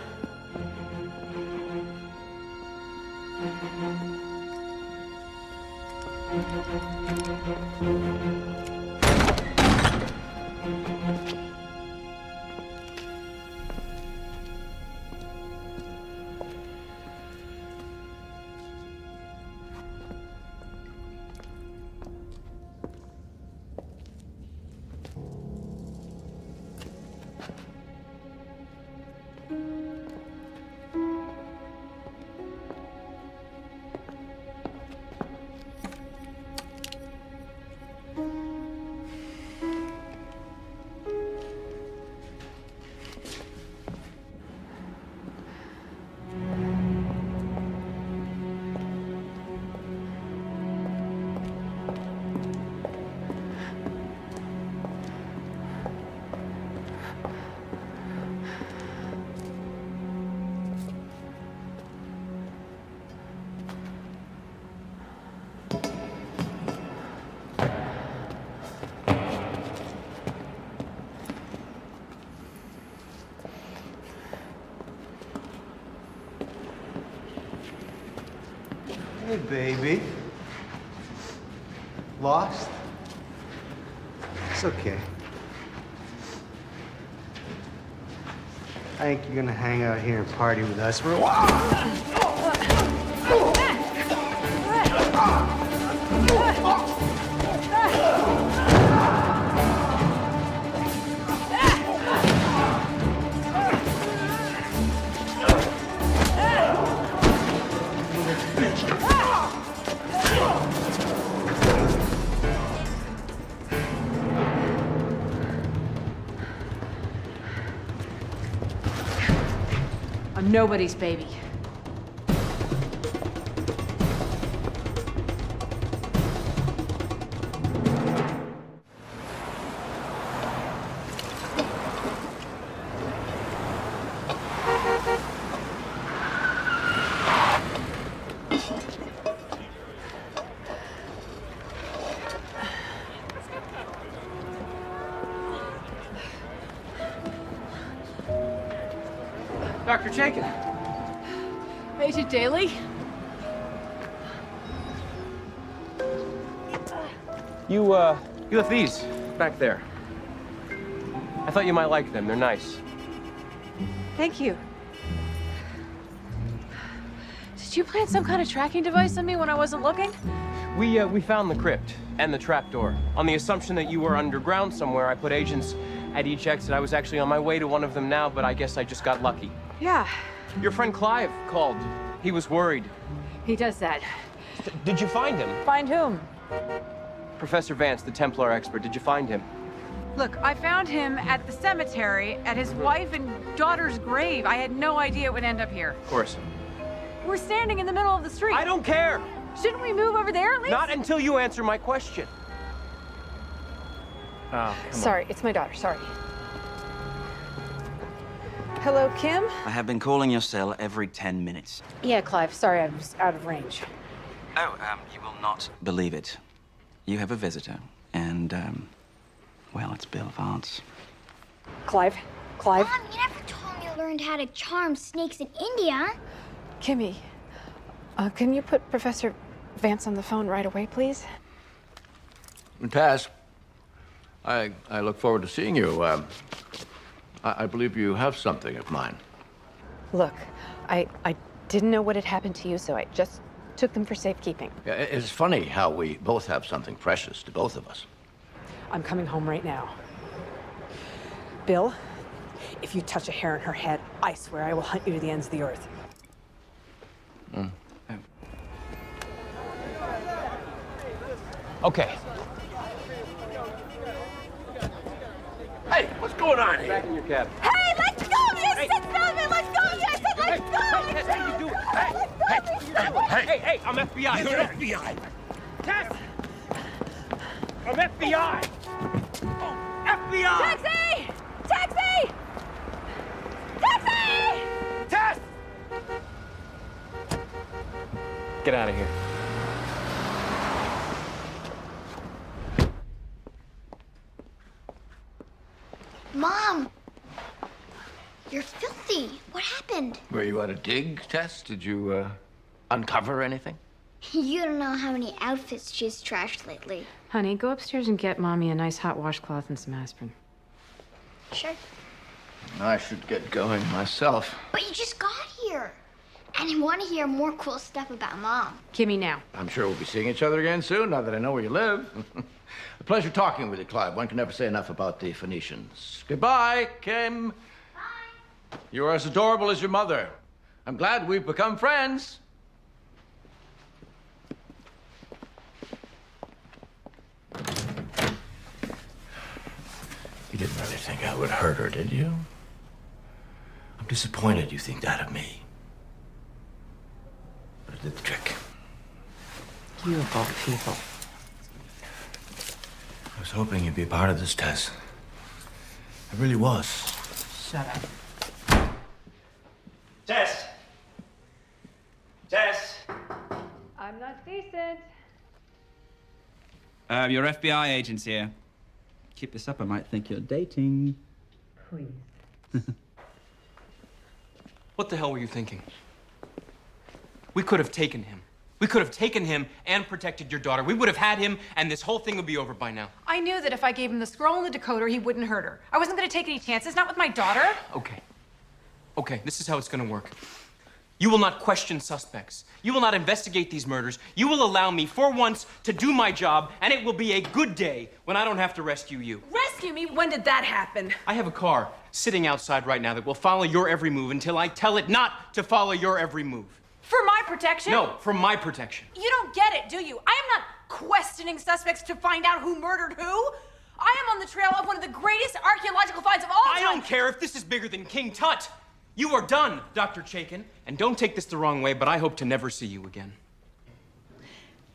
Hey, baby. Lost? It's okay. I think you're gonna hang out here and party with us for a while. I'm nobody's baby. Dr. Chaykin. Agent Daly? You left these back there. I thought you might like them. They're nice. Thank you. Did you plant some kind of tracking device on me when I wasn't looking? We found the crypt and the trapdoor. On the assumption that you were underground somewhere, I put agents at each exit. I was actually on my way to one of them now, but I guess I just got lucky. Yeah. Your friend Clive called. He was worried. He does that. Did you find him? Find whom? Professor Vance, the Templar expert. Did you find him? Look, I found him at the cemetery, at his wife and daughter's grave. I had no idea it would end up here. Of course. We're standing in the middle of the street. I don't care! Shouldn't we move over there at least? Not until you answer my question. Oh, come Sorry, it's my daughter. Sorry. Hello, Kim? I have been calling your cell every 10 minutes. Yeah, Clive. Sorry, I was out of range. Oh, you will not believe it. You have a visitor, and, well, it's Bill Vance. Clive? Clive? Mom, you never told me you learned how to charm snakes in India. Kimmy, can you put Professor Vance on the phone right away, please? Tess, I look forward to seeing you. I believe you have something of mine. Look, I didn't know what had happened to you, so I just took them for safekeeping. Yeah, it's funny how we both have something precious to both of us. I'm coming home right now. Bill, if you touch a hair on her head, I swear I will hunt you to the ends of the earth. Okay. Hey, what's going on here? Back in your cab. Hey, let's go! You said something! Let's go! I said let's go! Tess, what are you doing? Hey, I'm FBI. You're FBI. Tess! I'm FBI! FBI! Taxi! Taxi! Taxi! Tess! Get out of here. Mom! You're filthy. What happened? Were you at a dig, Tess? Did you uncover anything? You don't know how many outfits she's trashed lately. Honey, go upstairs and get Mommy a nice hot washcloth and some aspirin. Sure. I should get going myself. But you just got here. And I want to hear more cool stuff about Mom. Kimmy, now. I'm sure we'll be seeing each other again soon, now that I know where you live. A pleasure talking with you, Clive. One can never say enough about the Phoenicians. Goodbye, Kim. Bye. You're as adorable as your mother. I'm glad we've become friends. You didn't really think I would hurt her, did you? I'm disappointed you think that of me. But it did the trick. You of all people. I was hoping you'd be a part of this, Tess. I really was. Shut up. Tess! Tess! I'm not decent. Your FBI agent's here. Keep this up, I might think you're dating. Please. What the hell were you thinking? We could have taken him. We could have taken him and protected your daughter. We would have had him, and this whole thing would be over by now. I knew that if I gave him the scroll and the decoder, he wouldn't hurt her. I wasn't going to take any chances, not with my daughter. Okay, this is how it's gonna work. You will not question suspects. You will not investigate these murders. You will allow me, for once, to do my job, and it will be a good day when I don't have to rescue you. Rescue me? When did that happen? I have a car sitting outside right now that will follow your every move until I tell it not to follow your every move. For my protection? No, for my protection. You don't get it, do you? I am not questioning suspects to find out who murdered who. I am on the trail of one of the greatest archaeological finds of all time. I don't care if this is bigger than King Tut. You are done, Dr. Chaykin. And don't take this the wrong way, but I hope to never see you again.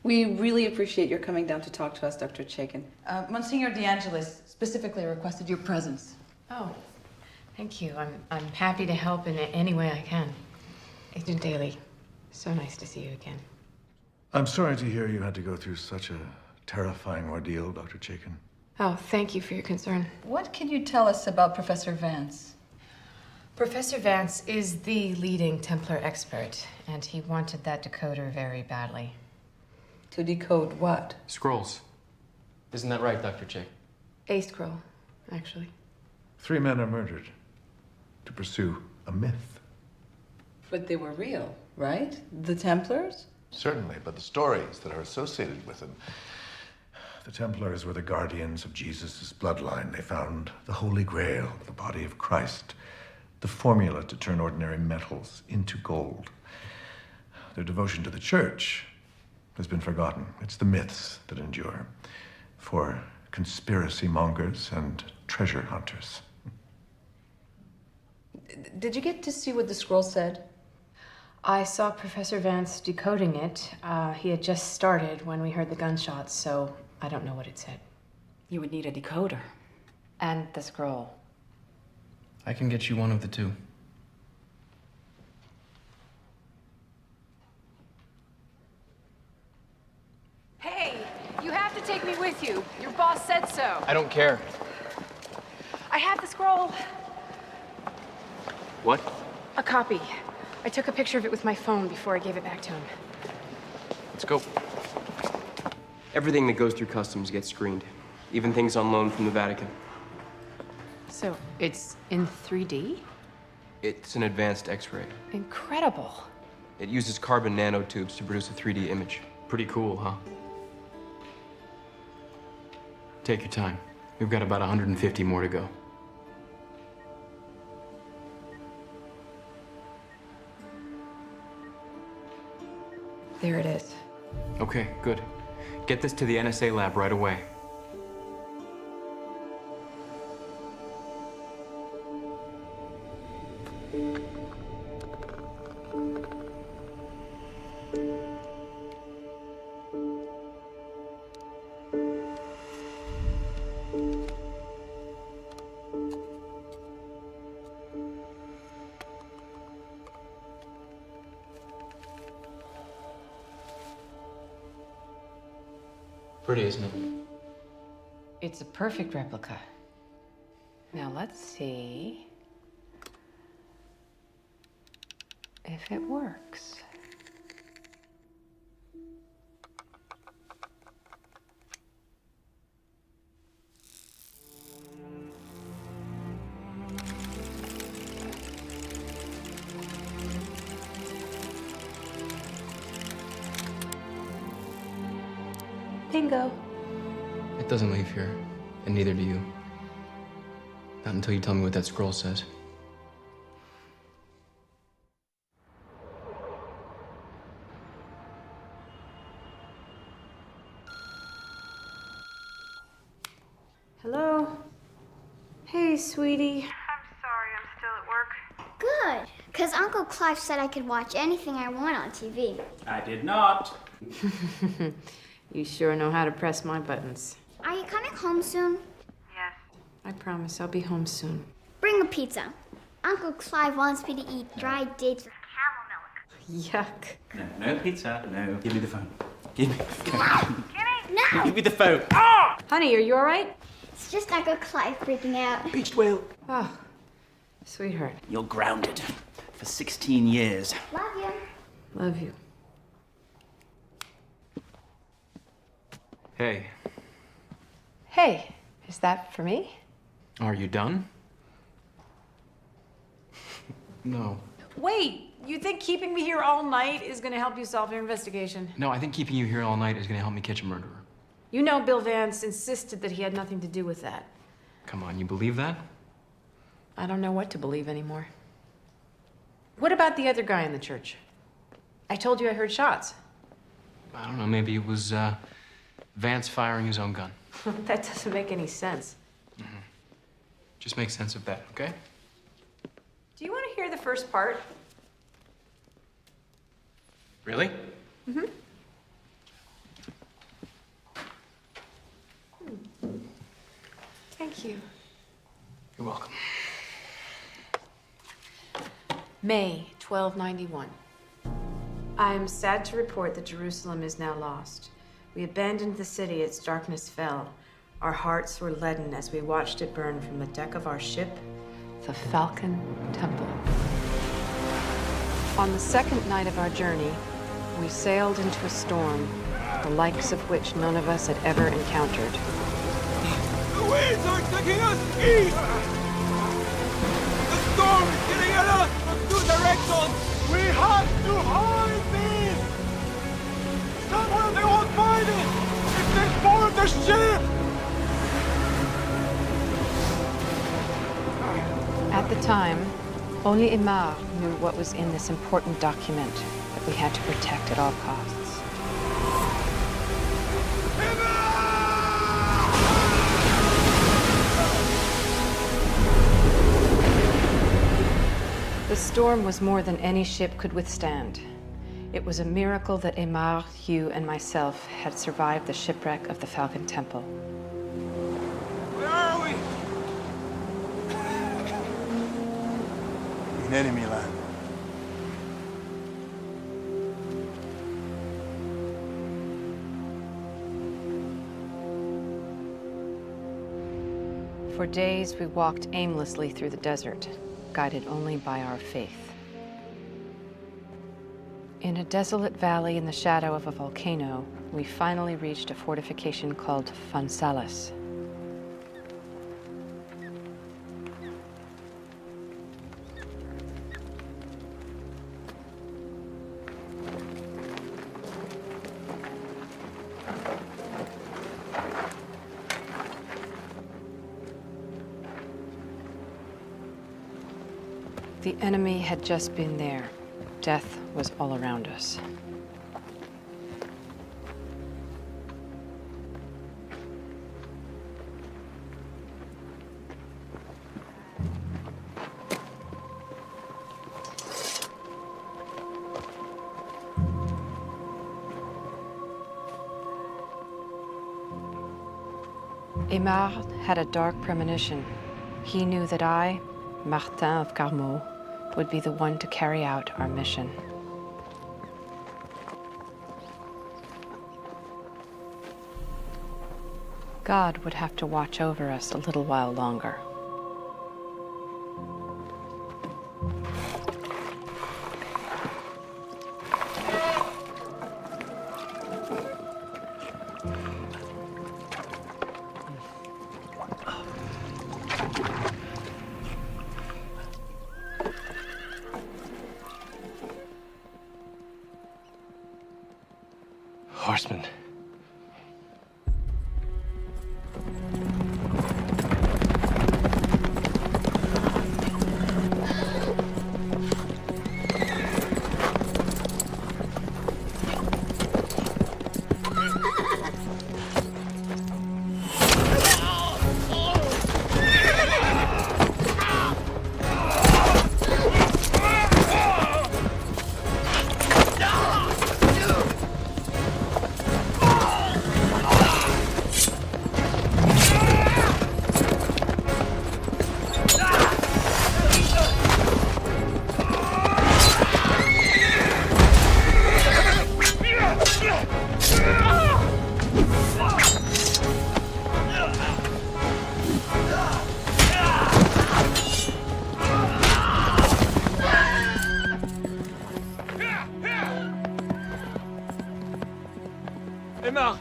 We really appreciate your coming down to talk to us, Dr. Chaykin. Monsignor DeAngelis specifically requested your presence. Oh, thank you. I'm happy to help in any way I can. Agent Daly, so nice to see you again. I'm sorry to hear you had to go through such a terrifying ordeal, Dr. Chaykin. Oh, thank you for your concern. What can you tell us about Professor Vance? Professor Vance is the leading Templar expert, and he wanted that decoder very badly. To decode what? Scrolls. Isn't that right, Dr. Chaykin? A scroll, actually. 3 men are murdered to pursue a myth. But they were real, right? The Templars? Certainly, but the stories that are associated with them. The Templars were the guardians of Jesus' bloodline. They found the Holy Grail, the body of Christ, the formula to turn ordinary metals into gold. Their devotion to the church has been forgotten. It's the myths that endure for conspiracy mongers and treasure hunters. Did you get to see what the scroll said? I saw Professor Vance decoding it. He had just started when we heard the gunshots, so I don't know what it said. You would need a decoder. And the scroll. I can get you one of the two. Hey, you have to take me with you. Your boss said so. I don't care. I have the scroll. What? A copy. I took a picture of it with my phone before I gave it back to him. Let's go. Everything that goes through customs gets screened, even things on loan from the Vatican. So, it's in 3D? It's an advanced X-ray. Incredible. It uses carbon nanotubes to produce a 3D image. Pretty cool, huh? Take your time. We've got about 150 more to go. There it is. Okay, good. Get this to the NSA lab right away. Pretty, isn't it? It's a perfect replica. Now let's see if it works. Bingo. It doesn't leave here, and neither do you. Not until you tell me what that scroll says. Hello? Hey, sweetie. Good, because Uncle Clive said I could watch anything I want on TV. I did not. You sure know how to press my buttons. Are you coming home soon? I promise I'll be home soon. Bring a pizza. Uncle Clive wants me to eat dried dates with camel milk. Yuck. No pizza. No. Give me the phone. Give me the phone. No! Give me the phone. Honey, are you all right? It's just Uncle Clive freaking out. Beached whale. Oh, sweetheart. You're grounded for 16 years. Love you. Love you. Hey, Hey, is that for me? are you done? No. Wait, you think keeping me here all night is gonna help you solve your investigation? No, I think keeping you here all night is gonna help me catch a murderer. You know Bill Vance insisted that he had nothing to do with that. Come on, you believe that? I don't know what to believe anymore. What about the other guy in the church? I told you I heard shots. I don't know, maybe it was, Vance firing his own gun. That doesn't make any sense. Just make sense of that, okay? Do you want to hear the first part? Really? Mm-hmm. Thank you. You're welcome. May 1291. I am sad to report that Jerusalem is now lost. We abandoned the city, its darkness fell. Our hearts were leaden as we watched it burn from the deck of our ship, the Falcon Temple. On the second night of our journey, we sailed into a storm, the likes of which none of us had ever encountered. The winds are taking us east! Sean! We have to hide this! Somewhere they won't find it! If they board the ship! At the time, only Aymar knew what was in this important document that we had to protect at all costs. The storm was more than any ship could withstand. It was a miracle that Aymar, Hugh, and myself had survived the shipwreck of the Falcon Temple. Where are we? In enemy land. For days, we walked aimlessly through the desert, guided only by our faith. In a desolate valley in the shadow of a volcano, we finally reached a fortification called Fonsalis. The enemy had just been there. Death was all around us. Aymar had a dark premonition. He knew that I, Martin of Carmaux, would be the one to carry out our mission. God would have to watch over us a little while longer. Horseman. Aymar!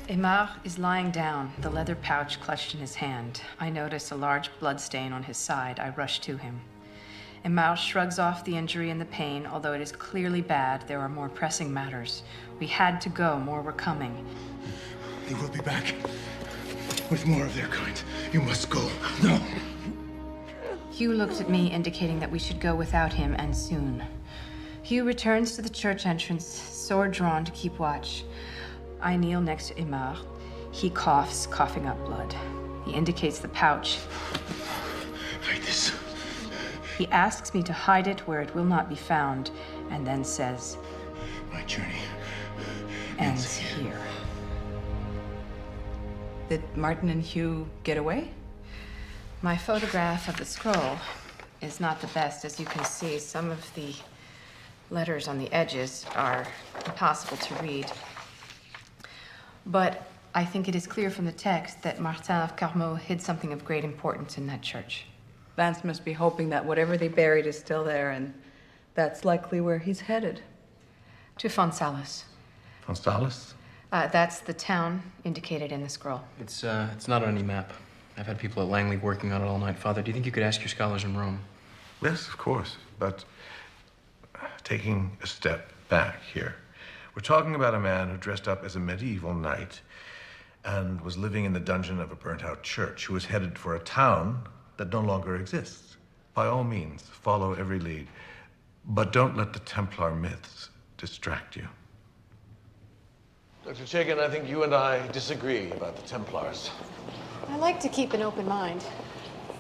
Aymar is lying down, the leather pouch clutched in his hand. I notice a large blood stain on his side. I rush to him. Aymar shrugs off the injury and the pain. Although it is clearly bad, there are more pressing matters. We had to go, more were coming. They will be back with more of their kind. You must go. No. Hugh looked at me, indicating that we should go without him, and soon. Hugh returns to the church entrance, sword drawn to keep watch. I kneel next to Aymar. He coughs, coughing up blood. He indicates the pouch. Hide this. He asks me to hide it where it will not be found, and then says, My journey ends here. Did Martin and Hugh get away? My photograph of the scroll is not the best. As you can see, some of the letters on the edges are impossible to read. But I think it is clear from the text that Martin of Carmaux hid something of great importance in that church. Vance must be hoping that whatever they buried is still there, and that's likely where he's headed. To Fonsalis. Fonsalis? That's the town indicated in the scroll. It's not on any map. I've had people at Langley working on it all night. Father, do you think you could ask your scholars in Rome? Yes, of course. But taking a step back here, we're talking about a man who dressed up as a medieval knight and was living in the dungeon of a burnt-out church, who was headed for a town that no longer exists. By all means, follow every lead, but don't let the Templar myths distract you. Dr. Chaykin, I think you and I disagree about the Templars. I like to keep an open mind.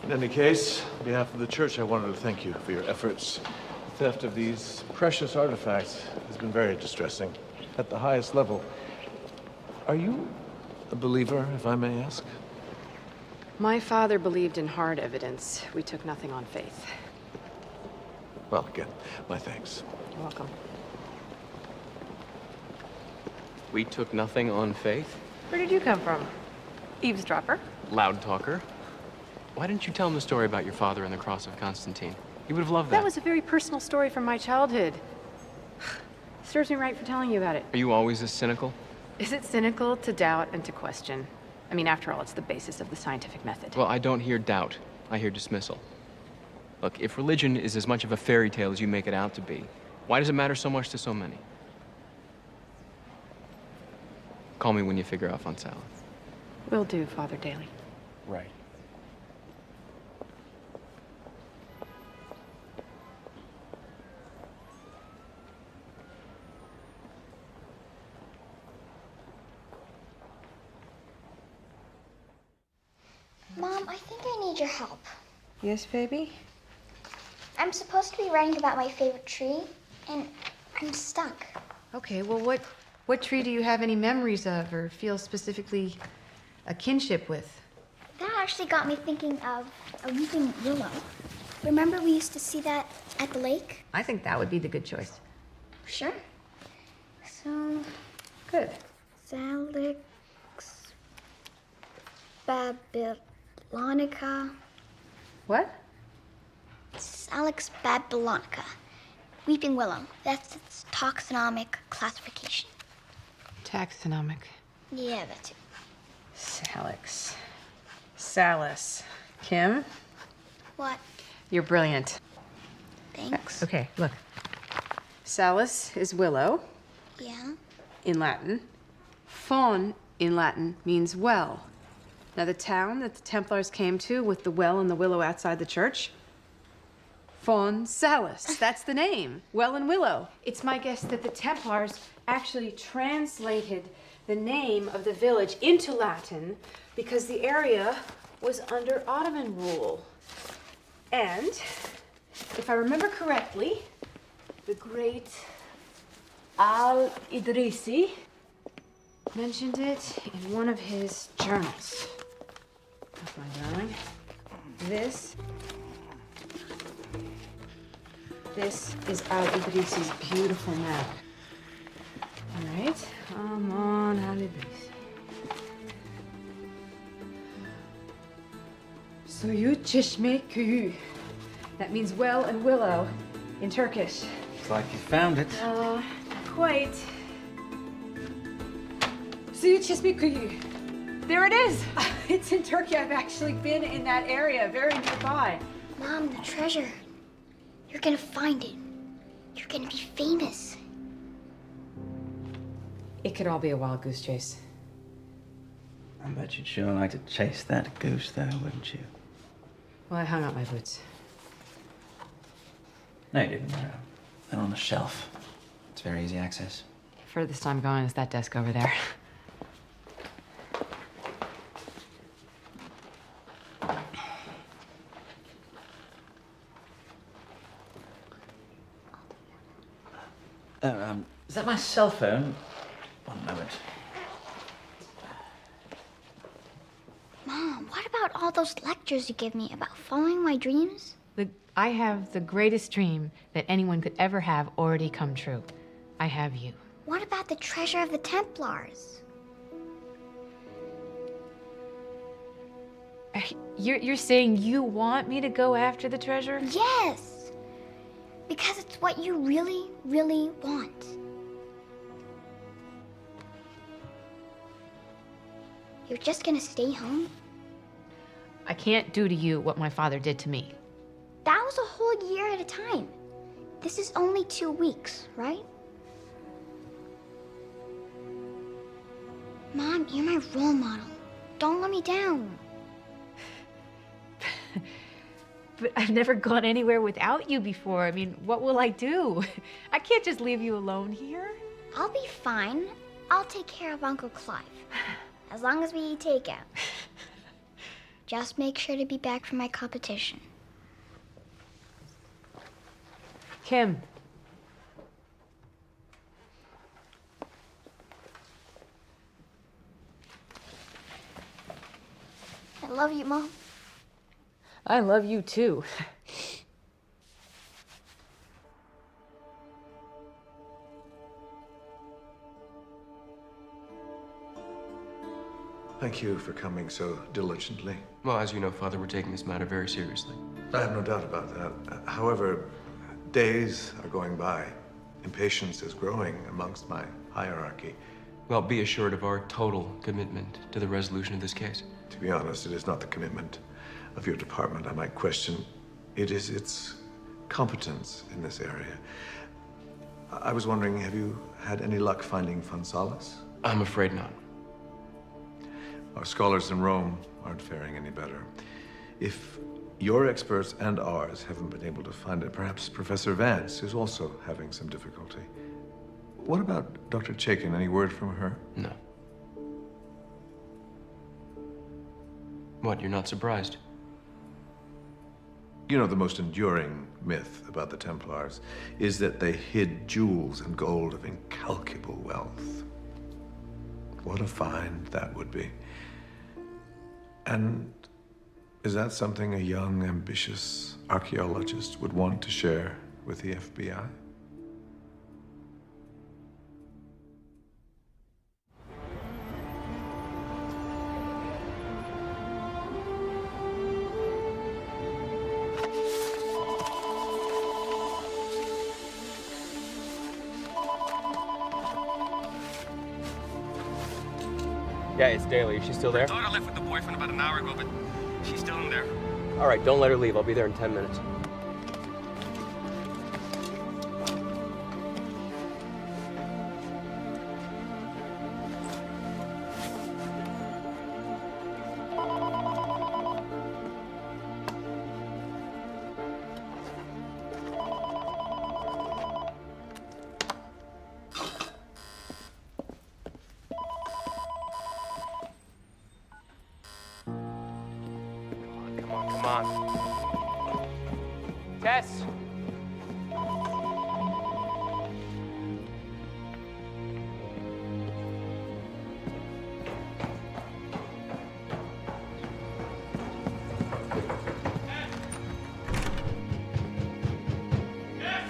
In any case, on behalf of the church, I wanted to thank you for your efforts. The theft of these precious artifacts has been very distressing at the highest level. Are you a believer, if I may ask? My father believed in hard evidence. We took nothing on faith. Well, again, my thanks. You're welcome. We took nothing on faith? Where did you come from? Eavesdropper? Loud talker. Why didn't you tell him the story about your father and the cross of Constantine? He would have loved that. That was a very personal story from my childhood. Serves me right for telling you about it. Are you always this cynical? Is it cynical to doubt and to question? I mean, after all, it's the basis of the scientific method. Well, I don't hear doubt. I hear dismissal. Look, if religion is as much of a fairy tale as you make it out to be, why does it matter so much to so many? Call me when you figure out Fonsalis. Will do, Father Daly. Right. Mom, I think I need your help. Yes, baby? I'm supposed to be writing about my favorite tree, and I'm stuck. Okay, well, what tree do you have any memories of or feel specifically a kinship with? That actually got me thinking of a weeping willow. Remember we used to see that at the lake? I think that would be the good choice. Sure. So... Good. Salix... Babylonica... What? Salix babylonica. Weeping willow. That's its taxonomic classification. Taxonomic. Yeah, that's it. Salix. Salis. Kim? What? You're brilliant. Thanks. Okay, look. Salus is willow Yeah? in Latin. Faun in Latin means well. Now, the town that the Templars came to with the well and the willow outside the church, Fonsalis. That's the name. Well and willow. It's my guess that the Templars actually translated the name of the village into Latin because the area was under Ottoman rule. And, if I remember correctly, the great Al-Idrisi mentioned it in one of his journals. That's my darling. This is Al-Idrisi's beautiful map. All right, come on, Al-Idrisi. Suyu Çeşme Köyü. That means well and willow in Turkish. It's like you found it. Not quite. Suyu Çeşme Köyü. There it is. It's in Turkey. I've actually been in that area, very nearby. Mom, the treasure. You're gonna find it. You're gonna be famous. It could all be a wild goose chase. I bet you'd sure like to chase that goose, though, wouldn't you? Well, I hung up my boots. No, you didn't. They're on the shelf. It's very easy access. Furthest I'm going is that desk over there. Is that my cell phone? One moment. Mom, what about all those lectures you give me about following my dreams? I have the greatest dream that anyone could ever have already come true. I have you. What about the treasure of the Templars? You're saying you want me to go after the treasure? Yes! Because it's what you really, really want. You're just gonna stay home? I can't do to you what my father did to me. That was a whole year at a time. This is only 2 weeks, right? Mom, you're my role model. Don't let me down. But I've never gone anywhere without you before. I mean, what will I do? I can't just leave you alone here. I'll be fine. I'll take care of Uncle Clive. As long as we eat takeout. Just make sure to be back for my competition. Kim. I love you, Mom. I love you too. Thank you for coming so diligently. Well, as you know, Father, we're taking this matter very seriously. I have no doubt about that. However, days are going by. Impatience is growing amongst my hierarchy. Well, be assured of our total commitment to the resolution of this case. To be honest, it is not the commitment of your department I might question. It is its competence in this area. I was wondering, have you had any luck finding Fonsalis? I'm afraid not. Our scholars in Rome aren't faring any better. If your experts and ours haven't been able to find it, perhaps Professor Vance is also having some difficulty. What about Dr. Chaykin? Any word from her? No. What, you're not surprised? You know, the most enduring myth about the Templars is that they hid jewels and gold of incalculable wealth. What a find that would be. And is that something a young, ambitious archaeologist would want to share with the FBI? Yeah, it's Daly. Is she still there? My daughter left with the boyfriend about an hour ago, but she's still in there. All right, don't let her leave. I'll be there in 10 minutes. Come on. Tess! Tess!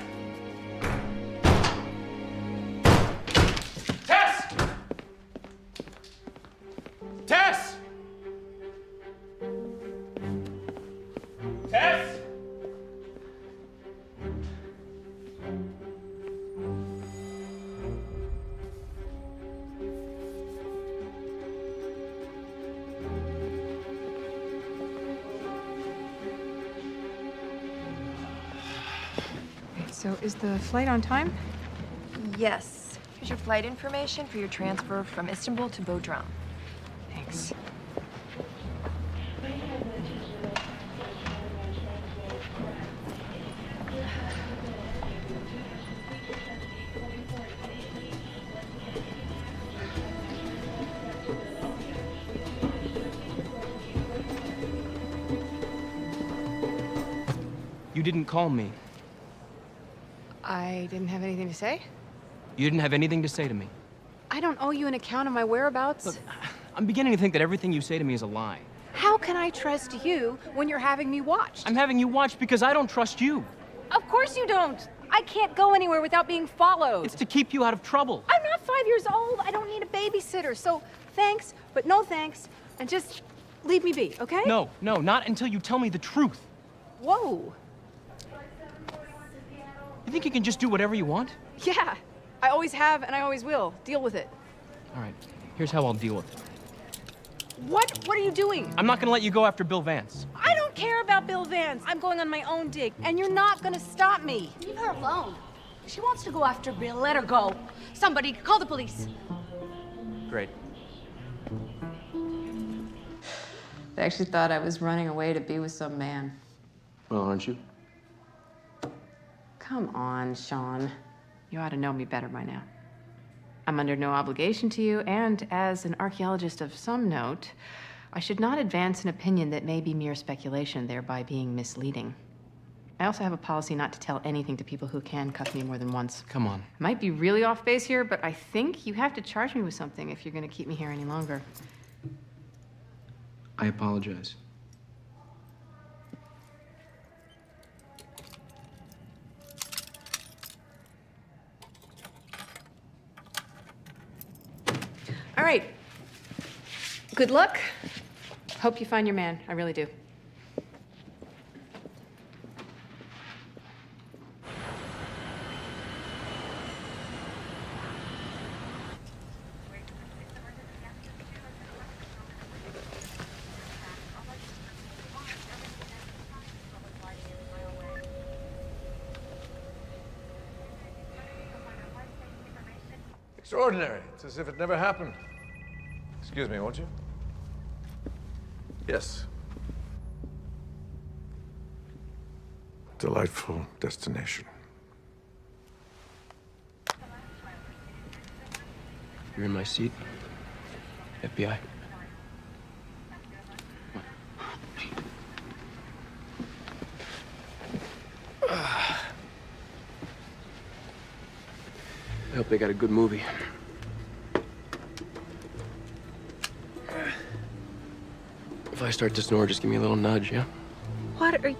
Tess! Tess! So is the flight on time? Yes. Here's your flight information for your transfer from Istanbul to Bodrum. Thanks. You didn't call me. I didn't have anything to say? You didn't have anything to say to me. I don't owe you an account of my whereabouts. Look, I'm beginning to think that everything you say to me is a lie. How can I trust you when you're having me watched? I'm having you watched because I don't trust you. Of course you don't. I can't go anywhere without being followed. It's to keep you out of trouble. I'm not 5 years old. I don't need a babysitter. So thanks, but no thanks. And just leave me be, okay? No, not until you tell me the truth. Whoa. You think you can just do whatever you want? Yeah. I always have and I always will. Deal with it. All right, here's how I'll deal with it. What are you doing? I'm not gonna let you go after Bill Vance. I don't care about Bill Vance. I'm going on my own dig, and you're not gonna stop me. Leave her alone. She wants to go after Bill. Let her go. Somebody call the police. Great. They actually thought I was running away to be with some man. Well, aren't you? Come on, Sean. You ought to know me better by now. I'm under no obligation to you, and as an archaeologist of some note, I should not advance an opinion that may be mere speculation, thereby being misleading. I also have a policy not to tell anything to people who can cuff me more than once. Come on. I might be really off base here, but I think you have to charge me with something if you're going to keep me here any longer. I apologize. All right. Good luck. Hope you find your man. I really do. Extraordinary. It's as if it never happened. Excuse me, won't you? Yes. Delightful destination. You're in my seat. FBI. I hope they got a good movie. If I start to snore, just give me a little nudge, yeah? What are you...